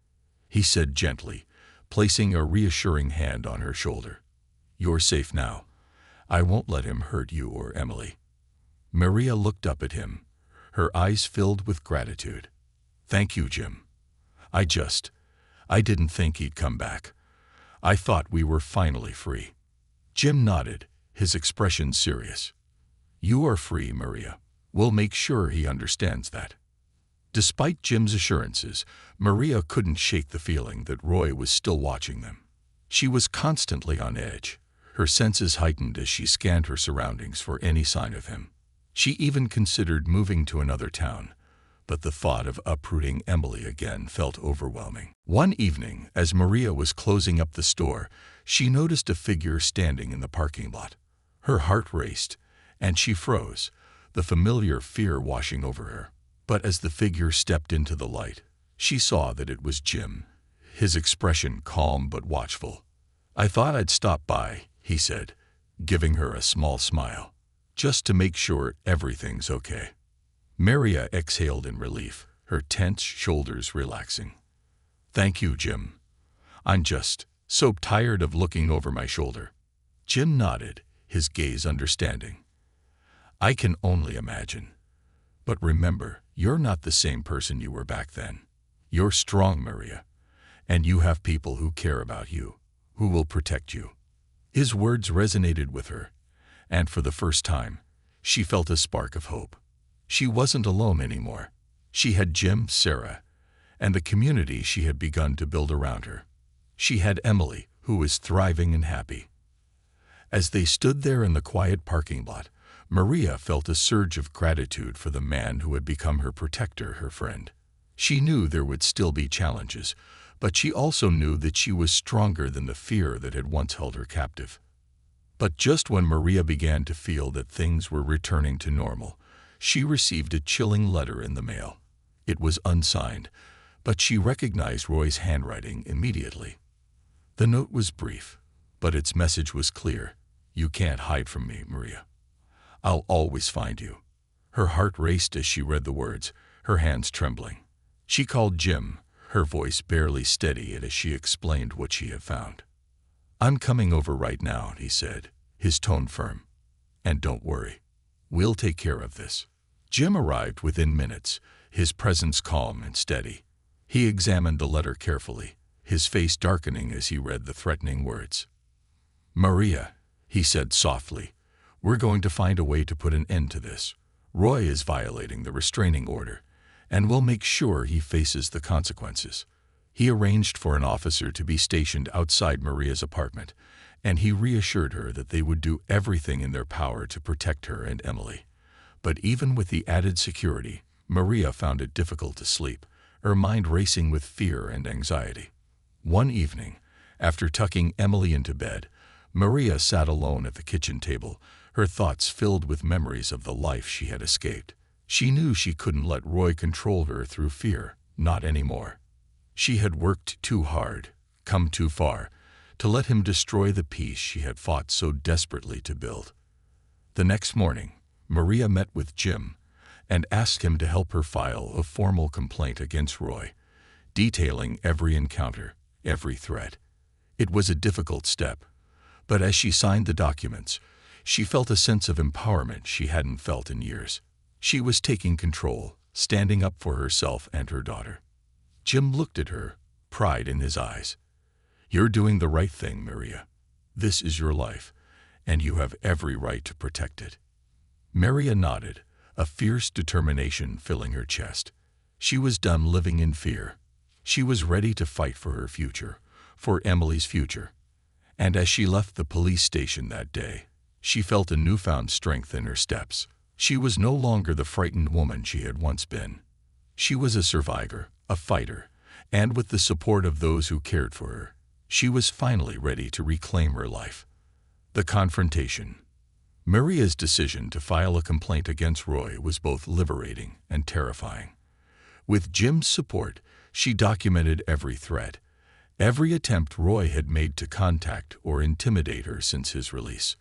he said gently, placing a reassuring hand on her shoulder. "You're safe now. I won't let him hurt you or Emily." Maria looked up at him, her eyes filled with gratitude. "Thank you, Jim. I didn't think he'd come back. I thought we were finally free." Jim nodded, his expression serious. "You are free, Maria. We'll make sure he understands that." Despite Jim's assurances, Maria couldn't shake the feeling that Roy was still watching them. She was constantly on edge, her senses heightened as she scanned her surroundings for any sign of him. She even considered moving to another town, but the thought of uprooting Emily again felt overwhelming. One evening, as Maria was closing up the store, she noticed a figure standing in the parking lot. Her heart raced, and she froze, the familiar fear washing over her. But as the figure stepped into the light, she saw that it was Jim, his expression calm but watchful. "I thought I'd stop by," he said, giving her a small smile, "just to make sure everything's okay." Maria exhaled in relief, her tense shoulders relaxing. "Thank you, Jim. I'm just so tired of looking over my shoulder." Jim nodded, his gaze understanding. "I can only imagine. But remember, you're not the same person you were back then. You're strong, Maria, and you have people who care about you, who will protect you." His words resonated with her, and for the first time, she felt a spark of hope. She wasn't alone anymore. She had Jim, Sarah, and the community she had begun to build around her. She had Emily, who was thriving and happy. As they stood there in the quiet parking lot, Maria felt a surge of gratitude for the man who had become her protector, her friend. She knew there would still be challenges, but she also knew that she was stronger than the fear that had once held her captive. But just when Maria began to feel that things were returning to normal, she received a chilling letter in the mail. It was unsigned, but she recognized Roy's handwriting immediately. The note was brief, but its message was clear. "You can't hide from me, Maria. I'll always find you." Her heart raced as she read the words, her hands trembling. She called Jim, her voice barely steady as she explained what she had found. "I'm coming over right now," he said, his tone firm. "And don't worry. We'll take care of this." Jim arrived within minutes, his presence calm and steady. He examined the letter carefully, his face darkening as he read the threatening words. "Maria," he said softly, "we're going to find a way to put an end to this. Roy is violating the restraining order, and we'll make sure he faces the consequences." He arranged for an officer to be stationed outside Maria's apartment, and he reassured her that they would do everything in their power to protect her and Emily. But even with the added security, Maria found it difficult to sleep, her mind racing with fear and anxiety. One evening, after tucking Emily into bed, Maria sat alone at the kitchen table, her thoughts filled with memories of the life she had escaped. She knew she couldn't let Roy control her through fear, not anymore. She had worked too hard, come too far, to let him destroy the peace she had fought so desperately to build. The next morning, Maria met with Jim and asked him to help her file a formal complaint against Roy, detailing every encounter, every threat. It was a difficult step, but as she signed the documents, she felt a sense of empowerment she hadn't felt in years. She was taking control, standing up for herself and her daughter. Jim looked at her, pride in his eyes. "You're doing the right thing, Maria. This is your life, and you have every right to protect it." Maria nodded, a fierce determination filling her chest. She was done living in fear. She was ready to fight for her future, for Emily's future. And as she left the police station that day, she felt a newfound strength in her steps. She was no longer the frightened woman she had once been. She was a survivor, a fighter, and with the support of those who cared for her, she was finally ready to reclaim her life. The confrontation. Maria's decision to file a complaint against Roy was both liberating and terrifying. With Jim's support, she documented every threat, every attempt Roy had made to contact or intimidate her since his release.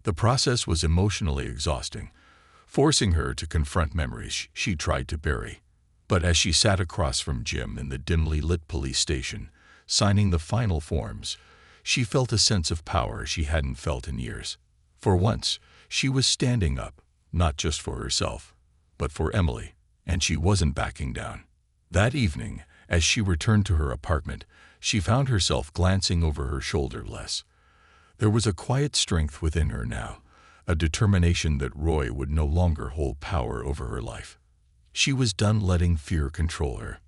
The process was emotionally exhausting, forcing her to confront memories she tried to bury. But as she sat across from Jim in the dimly lit police station, signing the final forms, she felt a sense of power she hadn't felt in years. For once, she was standing up, not just for herself, but for Emily, and she wasn't backing down. That evening, as she returned to her apartment, she found herself glancing over her shoulder less. There was a quiet strength within her now, a determination that Roy would no longer hold power over her life. She was done letting fear control her.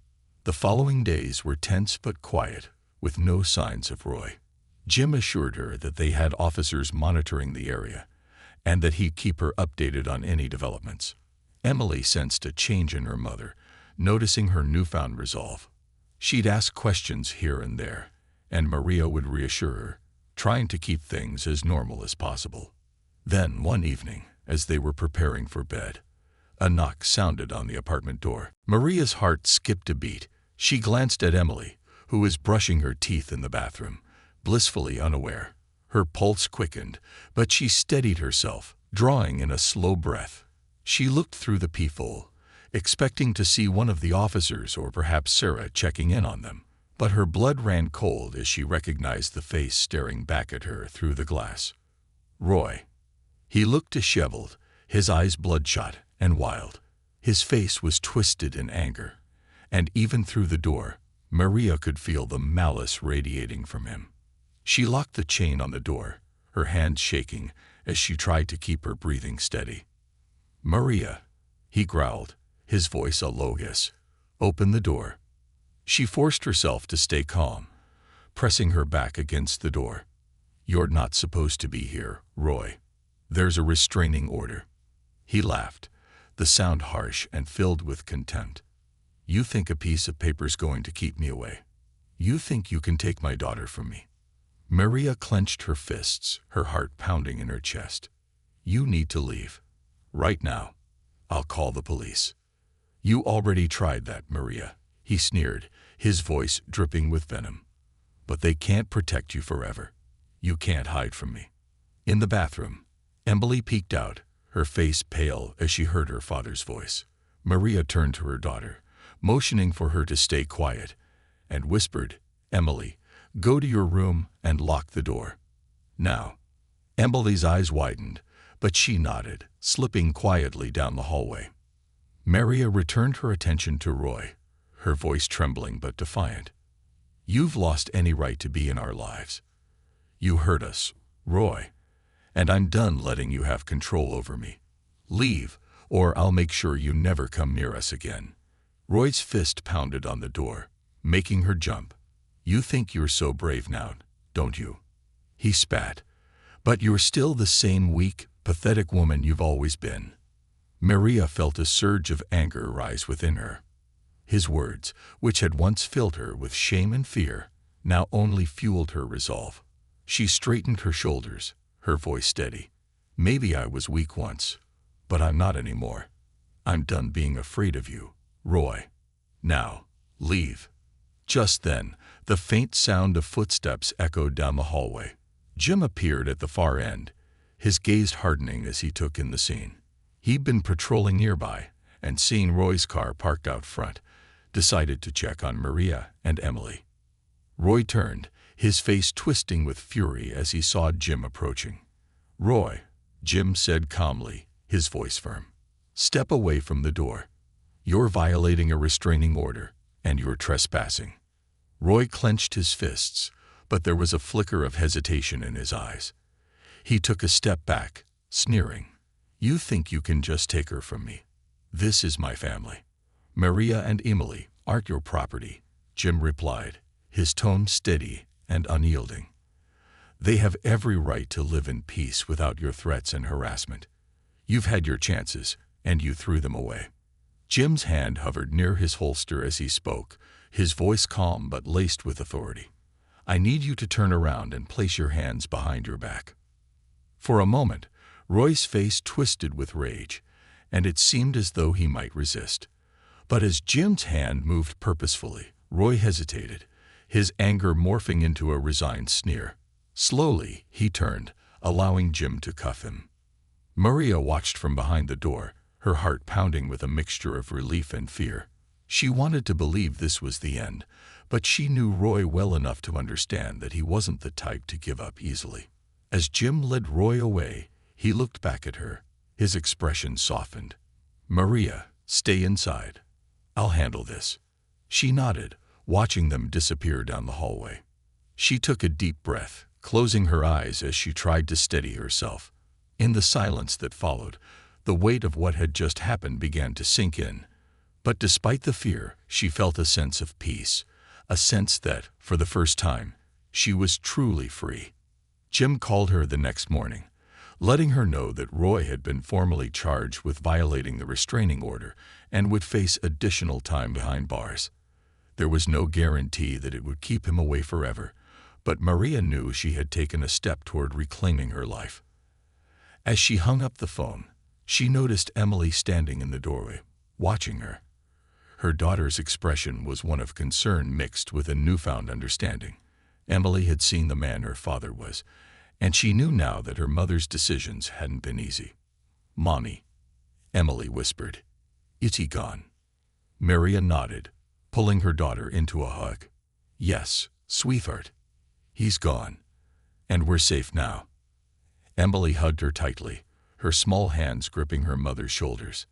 The following days were tense but quiet, with no signs of Roy. Jim assured her that they had officers monitoring the area, and that he'd keep her updated on any developments. Emily sensed a change in her mother, noticing her newfound resolve. She'd ask questions here and there, and Maria would reassure her, trying to keep things as normal as possible. Then, one evening, as they were preparing for bed, a knock sounded on the apartment door. Maria's heart skipped a beat. She glanced at Emily, who was brushing her teeth in the bathroom, blissfully unaware. Her pulse quickened, but she steadied herself, drawing in a slow breath. She looked through the peephole, expecting to see one of the officers or perhaps Sarah checking in on them. But her blood ran cold as she recognized the face staring back at her through the glass. Roy. He looked disheveled, his eyes bloodshot and wild. His face was twisted in anger, and even through the door, Maria could feel the malice radiating from him. She locked the chain on the door, her hands shaking as she tried to keep her breathing steady. "Maria," he growled, his voice a low hiss. "Open the door." She forced herself to stay calm, pressing her back against the door. "You're not supposed to be here, Roy. There's a restraining order." He laughed, the sound harsh and filled with contempt. "You think a piece of paper's going to keep me away? You think you can take my daughter from me?" Maria clenched her fists, her heart pounding in her chest. "You need to leave. Right now. I'll call the police." "You already tried that, Maria," he sneered, his voice dripping with venom. "But they can't protect you forever. You can't hide from me." In the bathroom, Emily peeked out, her face pale as she heard her father's voice. Maria turned to her daughter, motioning for her to stay quiet, and whispered, "Emily, go to your room and lock the door. Now." Emily's eyes widened, but she nodded, slipping quietly down the hallway. Maria returned her attention to Roy, her voice trembling but defiant. You've lost any right to be in our lives. You hurt us, Roy, and I'm done letting you have control over me. Leave, or I'll make sure you never come near us again." Roy's fist pounded on the door, making her jump. "You think you're so brave now, don't you?" He spat. "But you're still the same weak, pathetic woman you've always been." Maria felt a surge of anger rise within her. His words, which had once filled her with shame and fear, now only fueled her resolve. She straightened her shoulders, her voice steady. "Maybe I was weak once, but I'm not anymore. I'm done being afraid of you, Roy. Now, leave." Just then, the faint sound of footsteps echoed down the hallway. Jim appeared at the far end, his gaze hardening as he took in the scene. He'd been patrolling nearby, and seeing Roy's car parked out front, decided to check on Maria and Emily. Roy turned, his face twisting with fury as he saw Jim approaching. "Roy," Jim said calmly, his voice firm. "Step away from the door. You're violating a restraining order, and you're trespassing." Roy clenched his fists, but there was a flicker of hesitation in his eyes. He took a step back, sneering. "You think you can just take her from me? This is my family. Maria and Emily aren't your property," Jim replied, his tone steady and unyielding. "They have every right to live in peace without your threats and harassment. You've had your chances, and you threw them away." Jim's hand hovered near his holster as he spoke, his voice calm but laced with authority. "I need you to turn around and place your hands behind your back." For a moment, Roy's face twisted with rage, and it seemed as though he might resist. But as Jim's hand moved purposefully, Roy hesitated, his anger morphing into a resigned sneer. Slowly, he turned, allowing Jim to cuff him. Maria watched from behind the door, her heart pounding with a mixture of relief and fear. She wanted to believe this was the end, but she knew Roy well enough to understand that he wasn't the type to give up easily. As Jim led Roy away, he looked back at her, his expression softened. "Maria, stay inside. I'll handle this." She nodded, watching them disappear down the hallway. She took a deep breath, closing her eyes as she tried to steady herself. In the silence that followed, the weight of what had just happened began to sink in. But despite the fear, she felt a sense of peace, a sense that, for the first time, she was truly free. Jim called her the next morning, letting her know that Roy had been formally charged with violating the restraining order and would face additional time behind bars. There was no guarantee that it would keep him away forever, but Maria knew she had taken a step toward reclaiming her life. As she hung up the phone, she noticed Emily standing in the doorway, watching her. Her daughter's expression was one of concern mixed with a newfound understanding. Emily had seen the man her father was, and she knew now that her mother's decisions hadn't been easy. "Mommy," Emily whispered. "Is he gone?" Maria nodded, pulling her daughter into a hug. "Yes, sweetheart. He's gone, and we're safe now." Emily hugged her tightly, her small hands gripping her mother's shoulders.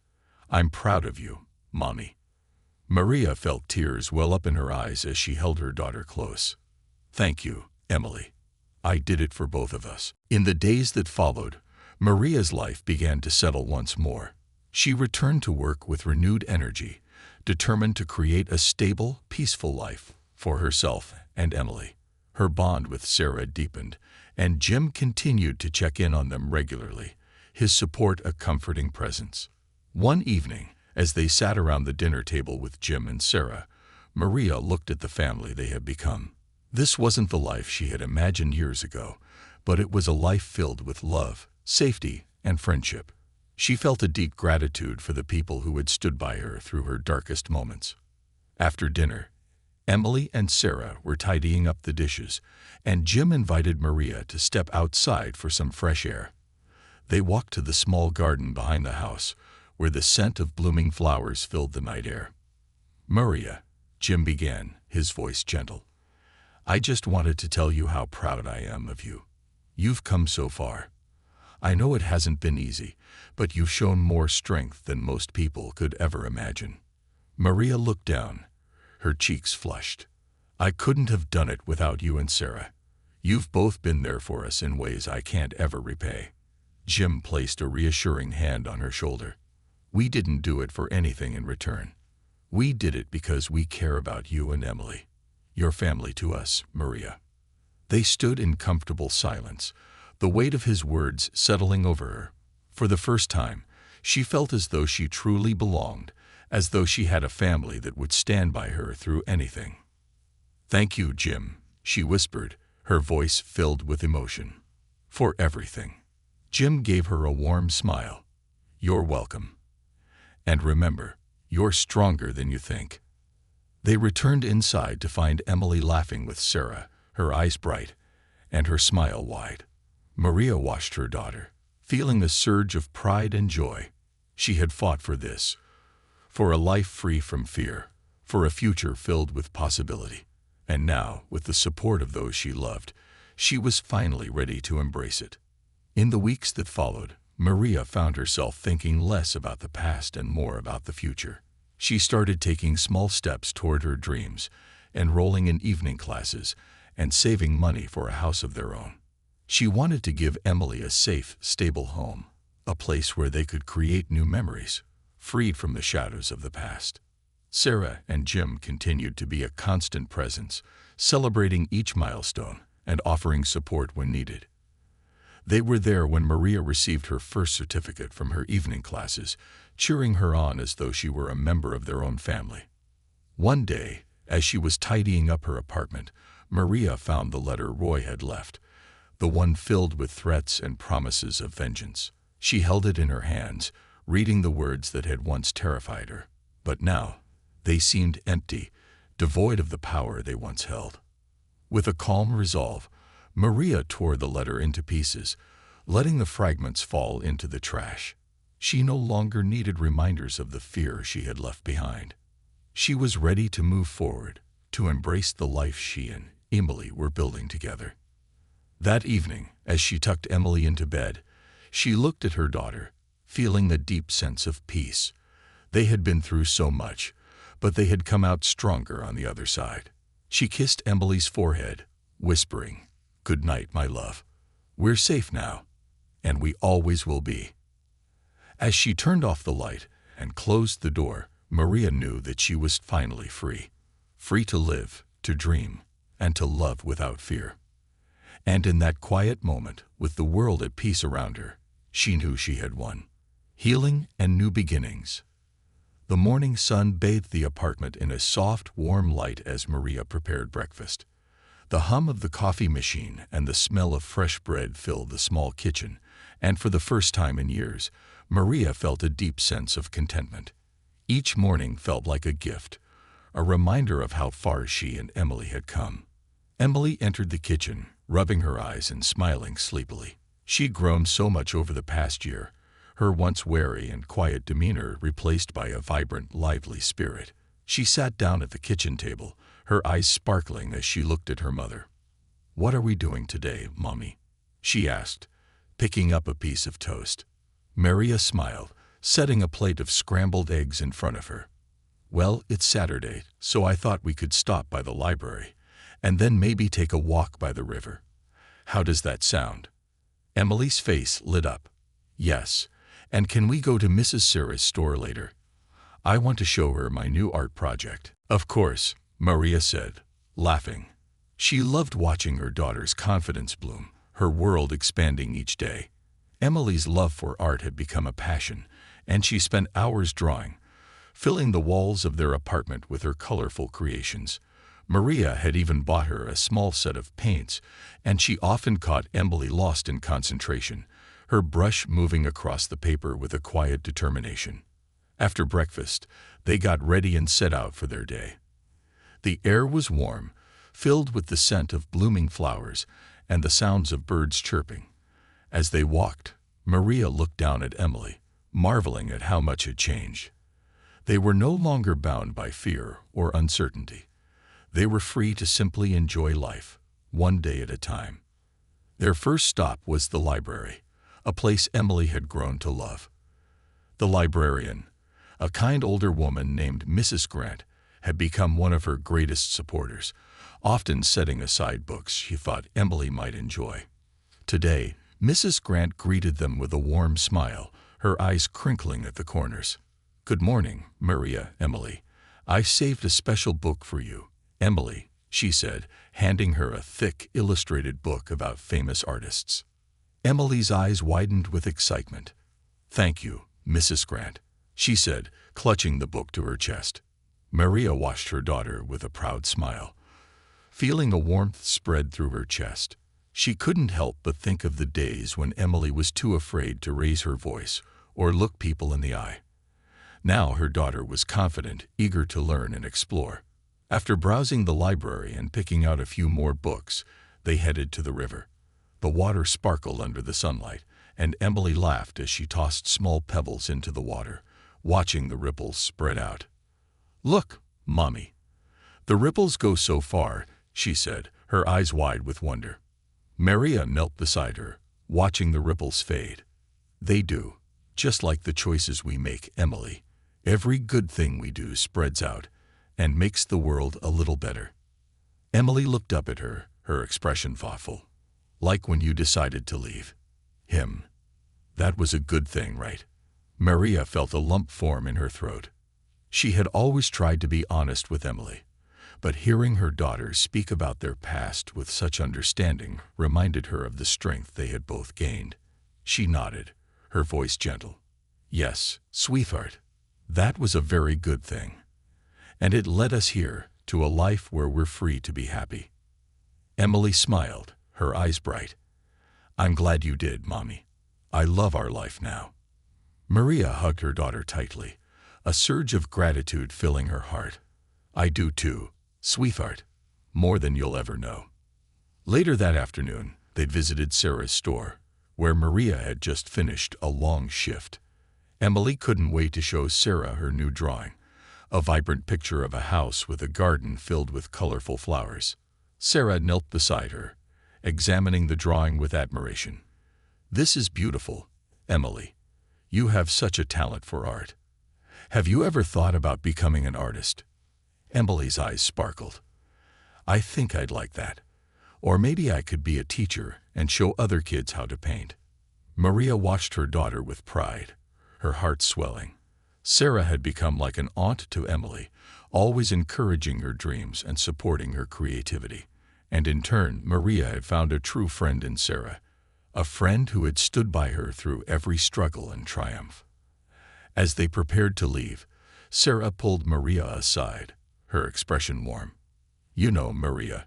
"I'm proud of you, Mommy." Maria felt tears well up in her eyes as she held her daughter close. "Thank you, Emily. I did it for both of us." In the days that followed, Maria's life began to settle once more. She returned to work with renewed energy, determined to create a stable, peaceful life for herself and Emily. Her bond with Sarah deepened, and Jim continued to check in on them regularly, his support a comforting presence. One evening, as they sat around the dinner table with Jim and Sarah, Maria looked at the family they had become. This wasn't the life she had imagined years ago, but it was a life filled with love, safety, and friendship. She felt a deep gratitude for the people who had stood by her through her darkest moments. After dinner, Emily and Sarah were tidying up the dishes, and Jim invited Maria to step outside for some fresh air. They walked to the small garden behind the house, where the scent of blooming flowers filled the night air. "Maria," Jim began, his voice gentle, "I just wanted to tell you how proud I am of you. You've come so far. I know it hasn't been easy, but you've shown more strength than most people could ever imagine." Maria looked down, her cheeks flushed. I couldn't have done it without you and Sarah. You've both been there for us in ways I can't ever repay." Jim placed a reassuring hand on her shoulder. "We didn't do it for anything in return. We did it because we care about you and Emily. Your family to us, Maria." They stood in comfortable silence, the weight of his words settling over her. For the first time, she felt as though she truly belonged, as though she had a family that would stand by her through anything. "Thank you, Jim," she whispered, her voice filled with emotion. "For everything." Jim gave her a warm smile. "You're welcome. And remember, you're stronger than you think." They returned inside to find Emily laughing with Sarah, her eyes bright, and her smile wide. Maria watched her daughter, feeling a surge of pride and joy. She had fought for this, for a life free from fear, for a future filled with possibility. And now, with the support of those she loved, she was finally ready to embrace it. In the weeks that followed, Maria found herself thinking less about the past and more about the future. She started taking small steps toward her dreams, enrolling in evening classes, and saving money for a house of their own. She wanted to give Emily a safe, stable home, a place where they could create new memories, freed from the shadows of the past. Sarah and Jim continued to be a constant presence, celebrating each milestone and offering support when needed. They were there when Maria received her first certificate from her evening classes, cheering her on as though she were a member of their own family. One day, as she was tidying up her apartment, Maria found the letter Roy had left, the one filled with threats and promises of vengeance. She held it in her hands, reading the words that had once terrified her. But now, they seemed empty, devoid of the power they once held. With a calm resolve, Maria tore the letter into pieces, letting the fragments fall into the trash. She no longer needed reminders of the fear she had left behind. She was ready to move forward, to embrace the life she and Emily were building together. That evening, as she tucked Emily into bed, she looked at her daughter, feeling a deep sense of peace. They had been through so much, but they had come out stronger on the other side. She kissed Emily's forehead, whispering, "Good night, my love. We're safe now, and we always will be." As she turned off the light and closed the door, Maria knew that she was finally free. Free to live, to dream, and to love without fear. And in that quiet moment, with the world at peace around her, she knew she had won. Healing and new beginnings. The morning sun bathed the apartment in a soft, warm light as Maria prepared breakfast. The hum of the coffee machine and the smell of fresh bread filled the small kitchen, and for the first time in years, Maria felt a deep sense of contentment. Each morning felt like a gift, a reminder of how far she and Emily had come. Emily entered the kitchen, rubbing her eyes and smiling sleepily. She'd grown so much over the past year, her once wary and quiet demeanor replaced by a vibrant, lively spirit. She sat down at the kitchen table, her eyes sparkling as she looked at her mother. "What are we doing today, Mommy?" she asked, picking up a piece of toast. Maria smiled, setting a plate of scrambled eggs in front of her. "Well, it's Saturday, so I thought we could stop by the library, and then maybe take a walk by the river. How does that sound?" Emily's face lit up. "Yes, and can we go to Mrs. Sarah's store later? I want to show her my new art project." "Of course," Maria said, laughing. She loved watching her daughter's confidence bloom, her world expanding each day. Emily's love for art had become a passion, and she spent hours drawing, filling the walls of their apartment with her colorful creations. Maria had even bought her a small set of paints, and she often caught Emily lost in concentration, her brush moving across the paper with a quiet determination. After breakfast, they got ready and set out for their day. The air was warm, filled with the scent of blooming flowers and the sounds of birds chirping. As they walked, Maria looked down at Emily, marveling at how much had changed. They were no longer bound by fear or uncertainty. They were free to simply enjoy life, one day at a time. Their first stop was the library, a place Emily had grown to love. The librarian, a kind older woman named Mrs. Grant, had become one of her greatest supporters, often setting aside books she thought Emily might enjoy. Today, Mrs. Grant greeted them with a warm smile, her eyes crinkling at the corners. "Good morning, Maria, Emily. I saved a special book for you, Emily," she said, handing her a thick, illustrated book about famous artists. Emily's eyes widened with excitement. "Thank you, Mrs. Grant," she said, clutching the book to her chest. Maria watched her daughter with a proud smile. Feeling a warmth spread through her chest, she couldn't help but think of the days when Emily was too afraid to raise her voice or look people in the eye. Now her daughter was confident, eager to learn and explore. After browsing the library and picking out a few more books, they headed to the river. The water sparkled under the sunlight, and Emily laughed as she tossed small pebbles into the water, watching the ripples spread out. "Look, Mommy. The ripples go so far," she said, her eyes wide with wonder. Maria knelt beside her, watching the ripples fade. "They do, just like the choices we make, Emily. Every good thing we do spreads out and makes the world a little better." Emily looked up at her, her expression thoughtful. "Like when you decided to leave him. That was a good thing, right?" Maria felt a lump form in her throat. She had always tried to be honest with Emily, but hearing her daughters speak about their past with such understanding reminded her of the strength they had both gained. She nodded, her voice gentle. "Yes, sweetheart, that was a very good thing. And it led us here, to a life where we're free to be happy." Emily smiled, her eyes bright. "I'm glad you did, Mommy. I love our life now." Maria hugged her daughter tightly, a surge of gratitude filling her heart. "I do too, sweetheart, more than you'll ever know." Later that afternoon, they'd visited Sarah's store, where Maria had just finished a long shift. Emily couldn't wait to show Sarah her new drawing, a vibrant picture of a house with a garden filled with colorful flowers. Sarah knelt beside her, examining the drawing with admiration. "This is beautiful, Emily. You have such a talent for art. Have you ever thought about becoming an artist?" Emily's eyes sparkled. "I think I'd like that. Or maybe I could be a teacher and show other kids how to paint." Maria watched her daughter with pride, her heart swelling. Sarah had become like an aunt to Emily, always encouraging her dreams and supporting her creativity. And in turn, Maria had found a true friend in Sarah, a friend who had stood by her through every struggle and triumph. As they prepared to leave, Sarah pulled Maria aside, her expression warm. "You know, Maria,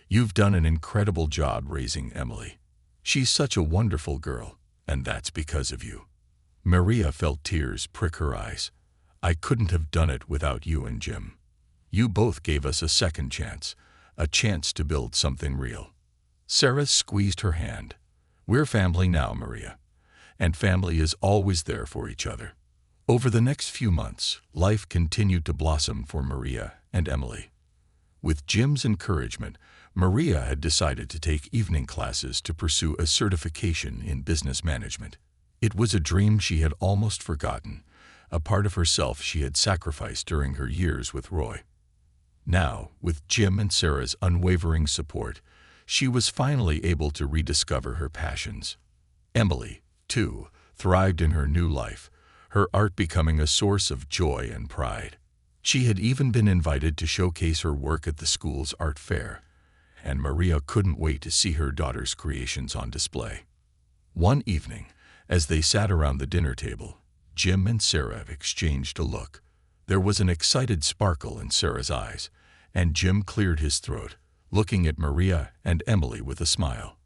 you've done an incredible job raising Emily. She's such a wonderful girl, and that's because of you." Maria felt tears prick her eyes. "I couldn't have done it without you and Jim. You both gave us a second chance, a chance to build something real." Sarah squeezed her hand. "We're family now, Maria, and family is always there for each other." Over the next few months, life continued to blossom for Maria and Emily. With Jim's encouragement, Maria had decided to take evening classes to pursue a certification in business management. It was a dream she had almost forgotten, a part of herself she had sacrificed during her years with Roy. Now, with Jim and Sarah's unwavering support, she was finally able to rediscover her passions. Emily, too, thrived in her new life, her art becoming a source of joy and pride. She had even been invited to showcase her work at the school's art fair, and Maria couldn't wait to see her daughter's creations on display. One evening, as they sat around the dinner table, Jim and Sarah exchanged a look. There was an excited sparkle in Sarah's eyes, and Jim cleared his throat, looking at Maria and Emily with a smile.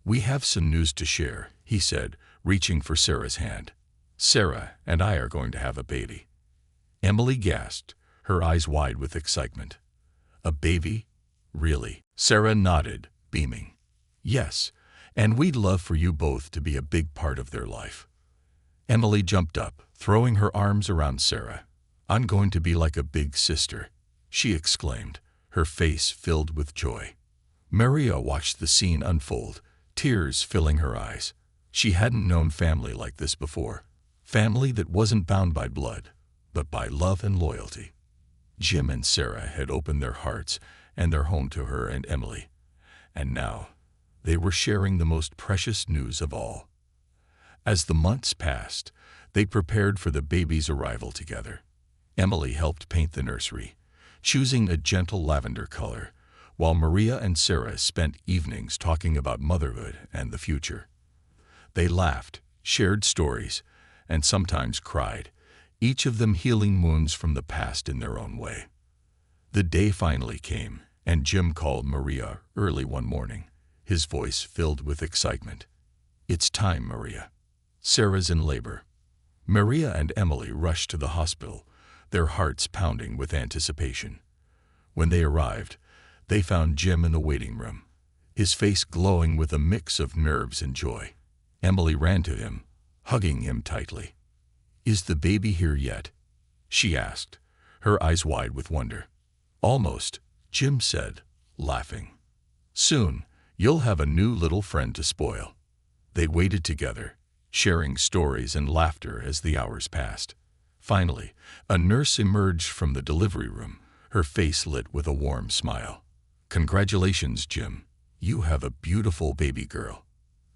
"We have some news to share," he said, reaching for Sarah's hand. "Sarah and I are going to have a baby." Emily gasped, her eyes wide with excitement. "A baby? Really?" Sarah nodded, beaming. "Yes, and we'd love for you both to be a big part of their life." Emily jumped up, throwing her arms around Sarah. "I'm going to be like a big sister," she exclaimed, her face filled with joy. Maria watched the scene unfold, tears filling her eyes. She hadn't known family like this before, family that wasn't bound by blood, but by love and loyalty. Jim and Sarah had opened their hearts and their home to her and Emily, and now they were sharing the most precious news of all. As the months passed, they prepared for the baby's arrival together. Emily helped paint the nursery, choosing a gentle lavender color, while Maria and Sarah spent evenings talking about motherhood and the future. They laughed, shared stories, and sometimes cried, each of them healing wounds from the past in their own way. The day finally came, and Jim called Maria early one morning, his voice filled with excitement. "It's time, Maria. Sarah's in labor." Maria and Emily rushed to the hospital, their hearts pounding with anticipation. When they arrived, they found Jim in the waiting room, his face glowing with a mix of nerves and joy. Emily ran to him, hugging him tightly. "Is the baby here yet?" she asked, her eyes wide with wonder. "Almost," Jim said, laughing. "Soon, you'll have a new little friend to spoil." They waited together, sharing stories and laughter as the hours passed. Finally, a nurse emerged from the delivery room, her face lit with a warm smile. "Congratulations, Jim. You have a beautiful baby girl."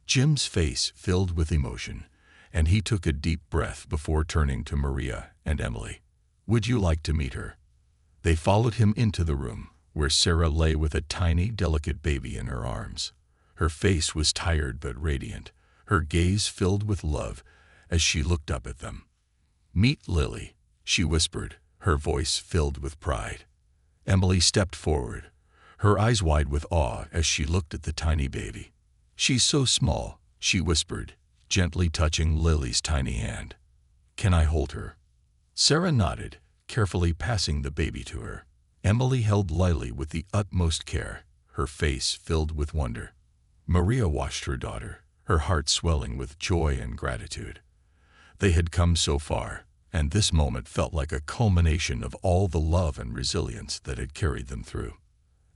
Jim's face filled with emotion, and he took a deep breath before turning to Maria and Emily. "Would you like to meet her?" They followed him into the room, where Sarah lay with a tiny, delicate baby in her arms. Her face was tired but radiant, her gaze filled with love as she looked up at them. "Meet Lily," she whispered, her voice filled with pride. Emily stepped forward, her eyes wide with awe as she looked at the tiny baby. "She's so small," she whispered, gently touching Lily's tiny hand. "Can I hold her?" Sarah nodded, carefully passing the baby to her. Emily held Lily with the utmost care, her face filled with wonder. Maria watched her daughter, her heart swelling with joy and gratitude. They had come so far, and this moment felt like a culmination of all the love and resilience that had carried them through.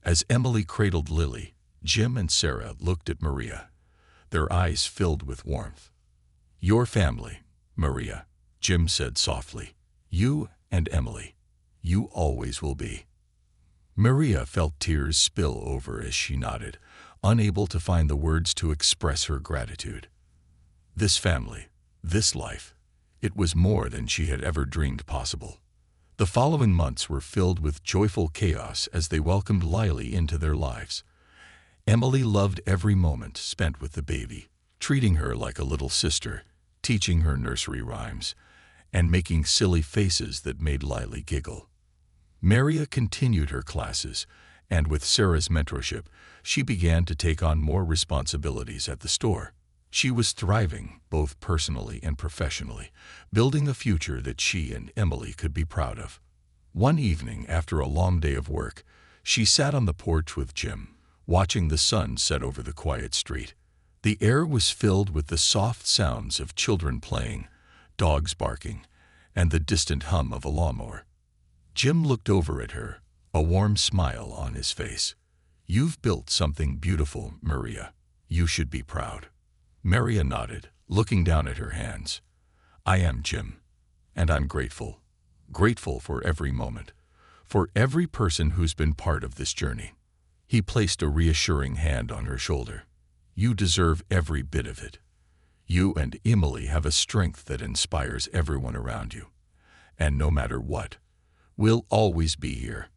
As Emily cradled Lily, Jim and Sarah looked at Maria, their eyes filled with warmth. "Your family, Maria," Jim said softly. "You and Emily. You always will be." Maria felt tears spill over as she nodded, unable to find the words to express her gratitude. This family, this life, it was more than she had ever dreamed possible. The following months were filled with joyful chaos as they welcomed Lily into their lives. Emily loved every moment spent with the baby, treating her like a little sister, teaching her nursery rhymes, and making silly faces that made Lily giggle. Maria continued her classes, and with Sarah's mentorship, she began to take on more responsibilities at the store. She was thriving, both personally and professionally, building a future that she and Emily could be proud of. One evening, after a long day of work, she sat on the porch with Jim, watching the sun set over the quiet street. The air was filled with the soft sounds of children playing, dogs barking, and the distant hum of a lawnmower. Jim looked over at her, a warm smile on his face. "You've built something beautiful, Maria. You should be proud." Maria nodded, looking down at her hands. "I am, Jim, and I'm grateful. Grateful for every moment, for every person who's been part of this journey." He placed a reassuring hand on her shoulder. "You deserve every bit of it. You and Emily have a strength that inspires everyone around you. And no matter what, we'll always be here."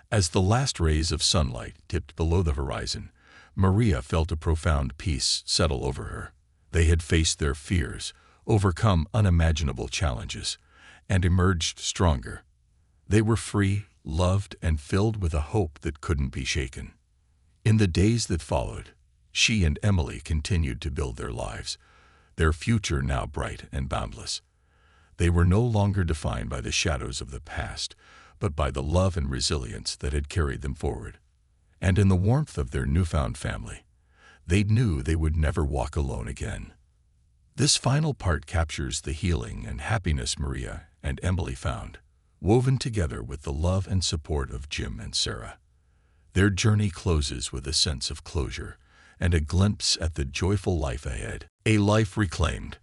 As the last rays of sunlight tipped below the horizon, Maria felt a profound peace settle over her. They had faced their fears, overcome unimaginable challenges, and emerged stronger. They were free, loved, and filled with a hope that couldn't be shaken. In the days that followed, she and Emily continued to build their lives, their future now bright and boundless. They were no longer defined by the shadows of the past, but by the love and resilience that had carried them forward. And in the warmth of their newfound family, they knew they would never walk alone again. This final part captures the healing and happiness Maria and Emily found, woven together with the love and support of Jim and Sarah. Their journey closes with a sense of closure and a glimpse at the joyful life ahead, a life reclaimed.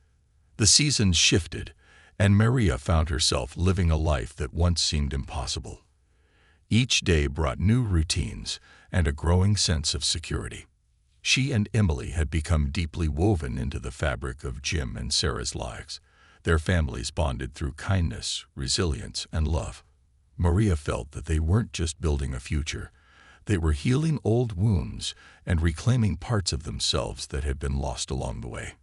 The seasons shifted, and Maria found herself living a life that once seemed impossible. Each day brought new routines and a growing sense of security. She and Emily had become deeply woven into the fabric of Jim and Sarah's lives. Their families bonded through kindness, resilience, and love. Maria felt that they weren't just building a future, they were healing old wounds and reclaiming parts of themselves that had been lost along the way.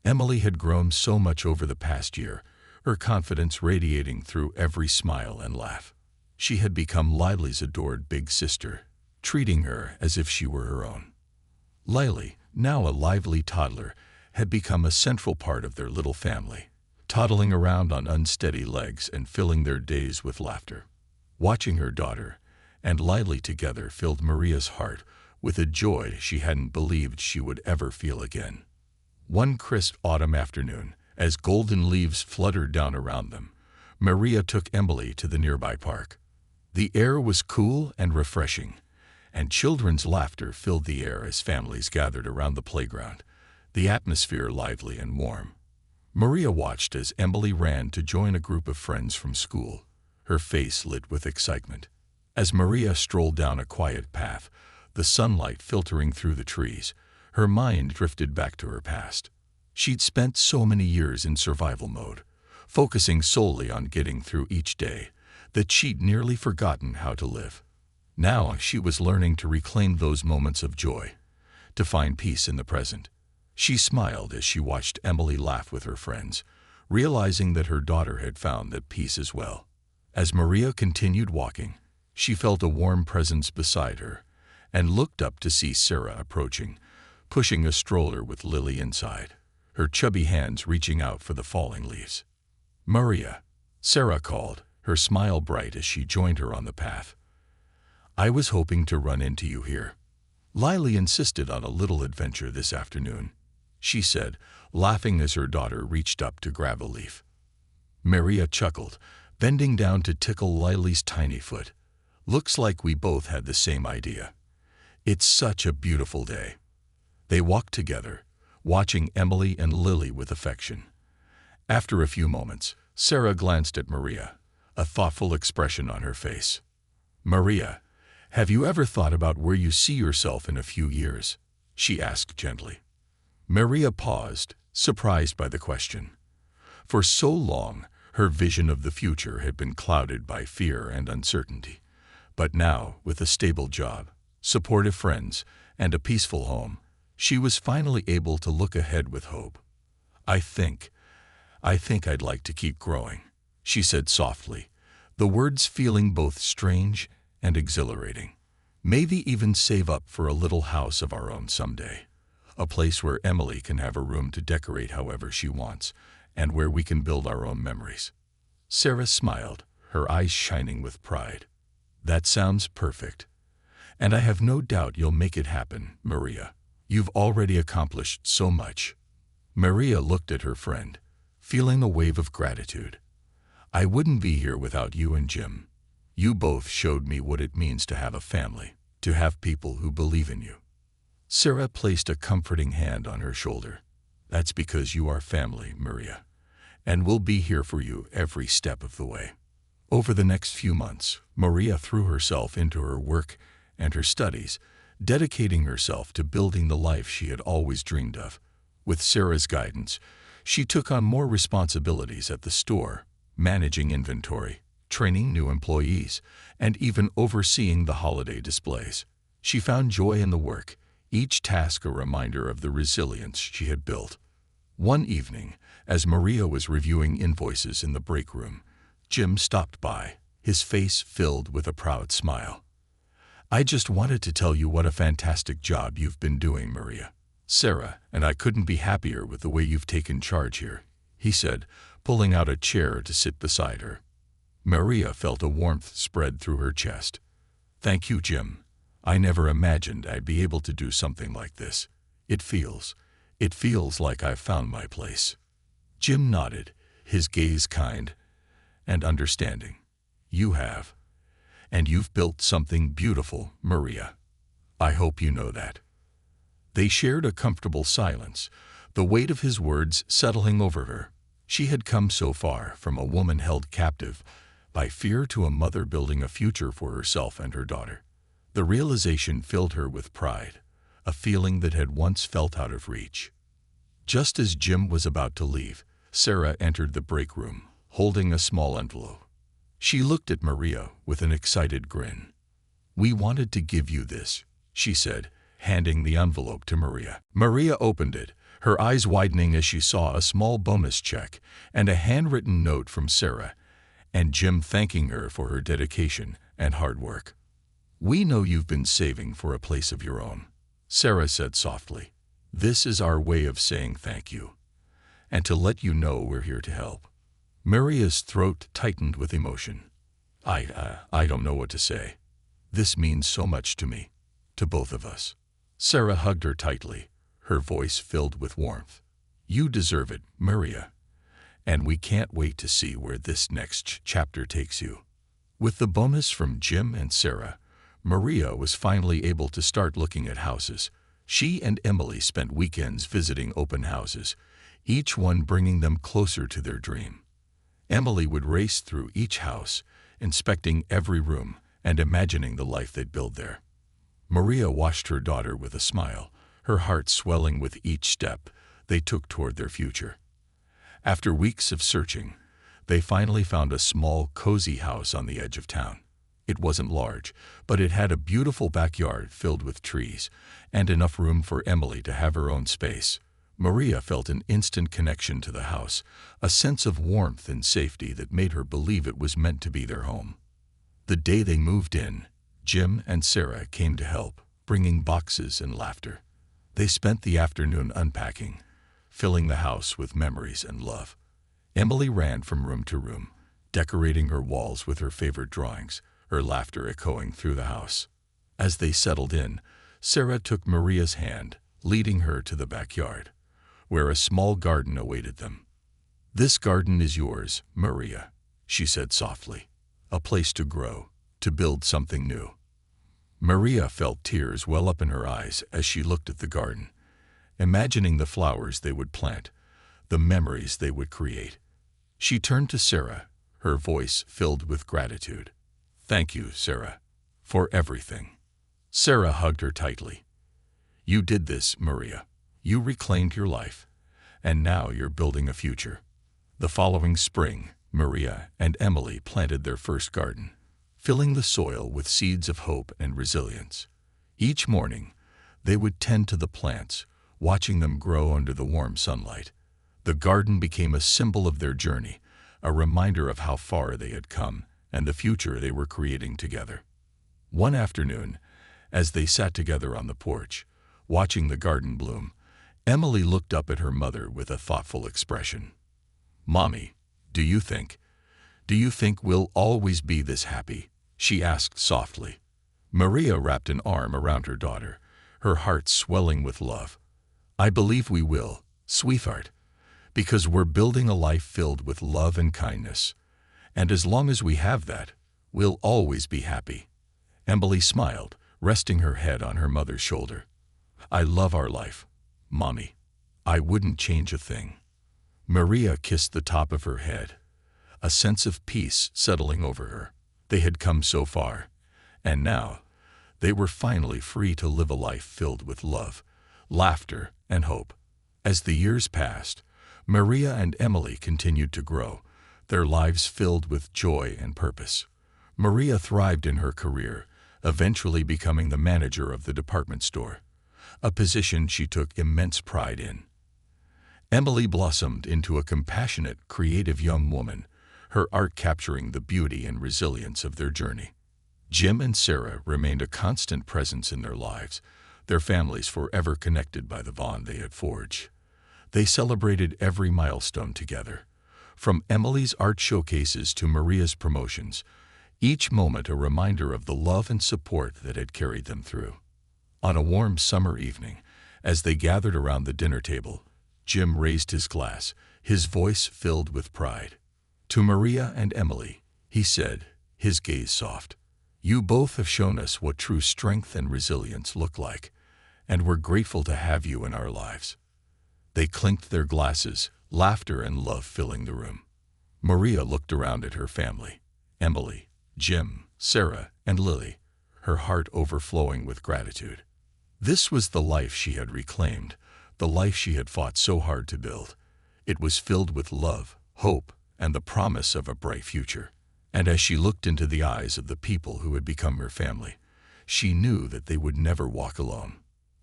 Emily had grown so much over the past year, her confidence radiating through every smile and laugh. She had become Lily's adored big sister, treating her as if she were her own. Lily, now a lively toddler, had become a central part of their little family, toddling around on unsteady legs and filling their days with laughter. Watching her daughter and Lily together filled Maria's heart with a joy she hadn't believed she would ever feel again. One crisp autumn afternoon, as golden leaves fluttered down around them, Maria took Emily to the nearby park. The air was cool and refreshing, and children's laughter filled the air as families gathered around the playground, the atmosphere lively and warm. Maria watched as Emily ran to join a group of friends from school, her face lit with excitement. As Maria strolled down a quiet path, the sunlight filtering through the trees, her mind drifted back to her past. She'd spent so many years in survival mode, focusing solely on getting through each day, that she'd nearly forgotten how to live. Now she was learning to reclaim those moments of joy, to find peace in the present. She smiled as she watched Emily laugh with her friends, realizing that her daughter had found that peace as well. As Maria continued walking, she felt a warm presence beside her and looked up to see Sarah approaching, pushing a stroller with Lily inside, her chubby hands reaching out for the falling leaves. "Maria," Sarah called, her smile bright as she joined her on the path. "I was hoping to run into you here. Lily insisted on a little adventure this afternoon," she said, laughing as her daughter reached up to grab a leaf. Maria chuckled, bending down to tickle Lily's tiny foot. "Looks like we both had the same idea. It's such a beautiful day." They walked together, watching Emily and Lily with affection. After a few moments, Sarah glanced at Maria, a thoughtful expression on her face. "Maria, have you ever thought about where you see yourself in a few years?" she asked gently. Maria paused, surprised by the question. For so long, her vision of the future had been clouded by fear and uncertainty. But now, with a stable job, supportive friends, and a peaceful home, she was finally able to look ahead with hope. I think I'd like to keep growing," she said softly, the words feeling both strange and exhilarating. "Maybe even save up for a little house of our own someday, a place where Emily can have a room to decorate however she wants, and where we can build our own memories." Sarah smiled, her eyes shining with pride. "That sounds perfect. And I have no doubt you'll make it happen, Maria. You've already accomplished so much." Maria looked at her friend, feeling a wave of gratitude. "I wouldn't be here without you and Jim. You both showed me what it means to have a family, to have people who believe in you." Sarah placed a comforting hand on her shoulder. "That's because you are family, Maria, and we'll be here for you every step of the way." Over the next few months, Maria threw herself into her work and her studies, dedicating herself to building the life she had always dreamed of. With Sarah's guidance, she took on more responsibilities at the store, managing inventory, training new employees, and even overseeing the holiday displays. She found joy in the work, each task a reminder of the resilience she had built. One evening, as Maria was reviewing invoices in the break room, Jim stopped by, his face filled with a proud smile. "I just wanted to tell you what a fantastic job you've been doing, Maria. Sarah and I couldn't be happier with the way you've taken charge here," he said, pulling out a chair to sit beside her. Maria felt a warmth spread through her chest. "Thank you, Jim. I never imagined I'd be able to do something like this. It feels like I've found my place." Jim nodded, his gaze kind and understanding. "You have. And you've built something beautiful, Maria. I hope you know that." They shared a comfortable silence, the weight of his words settling over her. She had come so far from a woman held captive by fear to a mother building a future for herself and her daughter. The realization filled her with pride, a feeling that had once felt out of reach. Just as Jim was about to leave, Sarah entered the break room, holding a small envelope. She looked at Maria with an excited grin. "We wanted to give you this," she said, handing the envelope to Maria. Maria opened it, her eyes widening as she saw a small bonus check and a handwritten note from Sarah and Jim thanking her for her dedication and hard work. "We know you've been saving for a place of your own," Sarah said softly. "This is our way of saying thank you, and to let you know we're here to help." Maria's throat tightened with emotion. I don't know what to say. This means so much to me, to both of us." Sarah hugged her tightly, her voice filled with warmth. "You deserve it, Maria, and we can't wait to see where this next chapter takes you." With the bonus from Jim and Sarah, Maria was finally able to start looking at houses. She and Emily spent weekends visiting open houses, each one bringing them closer to their dream. Emily would race through each house, inspecting every room and imagining the life they'd build there. Maria watched her daughter with a smile, her heart swelling with each step they took toward their future. After weeks of searching, they finally found a small, cozy house on the edge of town. It wasn't large, but it had a beautiful backyard filled with trees and enough room for Emily to have her own space. Maria felt an instant connection to the house, a sense of warmth and safety that made her believe it was meant to be their home. The day they moved in, Jim and Sarah came to help, bringing boxes and laughter. They spent the afternoon unpacking, filling the house with memories and love. Emily ran from room to room, decorating her walls with her favorite drawings, her laughter echoing through the house. As they settled in, Sarah took Maria's hand, leading her to the backyard, where a small garden awaited them. "This garden is yours, Maria," she said softly. "A place to grow, to build something new." Maria felt tears well up in her eyes as she looked at the garden, imagining the flowers they would plant, the memories they would create. She turned to Sarah, her voice filled with gratitude. "Thank you, Sarah, for everything." Sarah hugged her tightly. "You did this, Maria. You reclaimed your life, and now you're building a future." The following spring, Maria and Emily planted their first garden, filling the soil with seeds of hope and resilience. Each morning, they would tend to the plants, watching them grow under the warm sunlight. The garden became a symbol of their journey, a reminder of how far they had come and the future they were creating together. One afternoon, as they sat together on the porch, watching the garden bloom, Emily looked up at her mother with a thoughtful expression. "Mommy, do you think we'll always be this happy?" she asked softly. Maria wrapped an arm around her daughter, her heart swelling with love. "I believe we will, sweetheart, because we're building a life filled with love and kindness. And as long as we have that, we'll always be happy." Emily smiled, resting her head on her mother's shoulder. "I love our life, Mommy. I wouldn't change a thing." Maria kissed the top of her head, a sense of peace settling over her. They had come so far, and now they were finally free to live a life filled with love, laughter, and hope. As the years passed, Maria and Emily continued to grow, their lives filled with joy and purpose. Maria thrived in her career, eventually becoming the manager of the department store, a position she took immense pride in. Emily blossomed into a compassionate, creative young woman, her art capturing the beauty and resilience of their journey. Jim and Sarah remained a constant presence in their lives, their families forever connected by the bond they had forged. They celebrated every milestone together, from Emily's art showcases to Maria's promotions, each moment a reminder of the love and support that had carried them through. On a warm summer evening, as they gathered around the dinner table, Jim raised his glass, his voice filled with pride. To Maria and Emily, he said, his gaze soft, "You both have shown us what true strength and resilience look like, and we're grateful to have you in our lives." They clinked their glasses, laughter and love filling the room. Maria looked around at her family, Emily, Jim, Sarah, and Lily, her heart overflowing with gratitude. This was the life she had reclaimed, the life she had fought so hard to build. It was filled with love, hope, and the promise of a bright future. And as she looked into the eyes of the people who had become her family, she knew that they would never walk alone.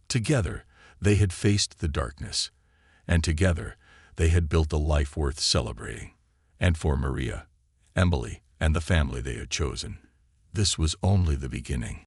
Together, they had faced the darkness, and together, they had built a life worth celebrating. And for Maria, Emily, and the family they had chosen, this was only the beginning.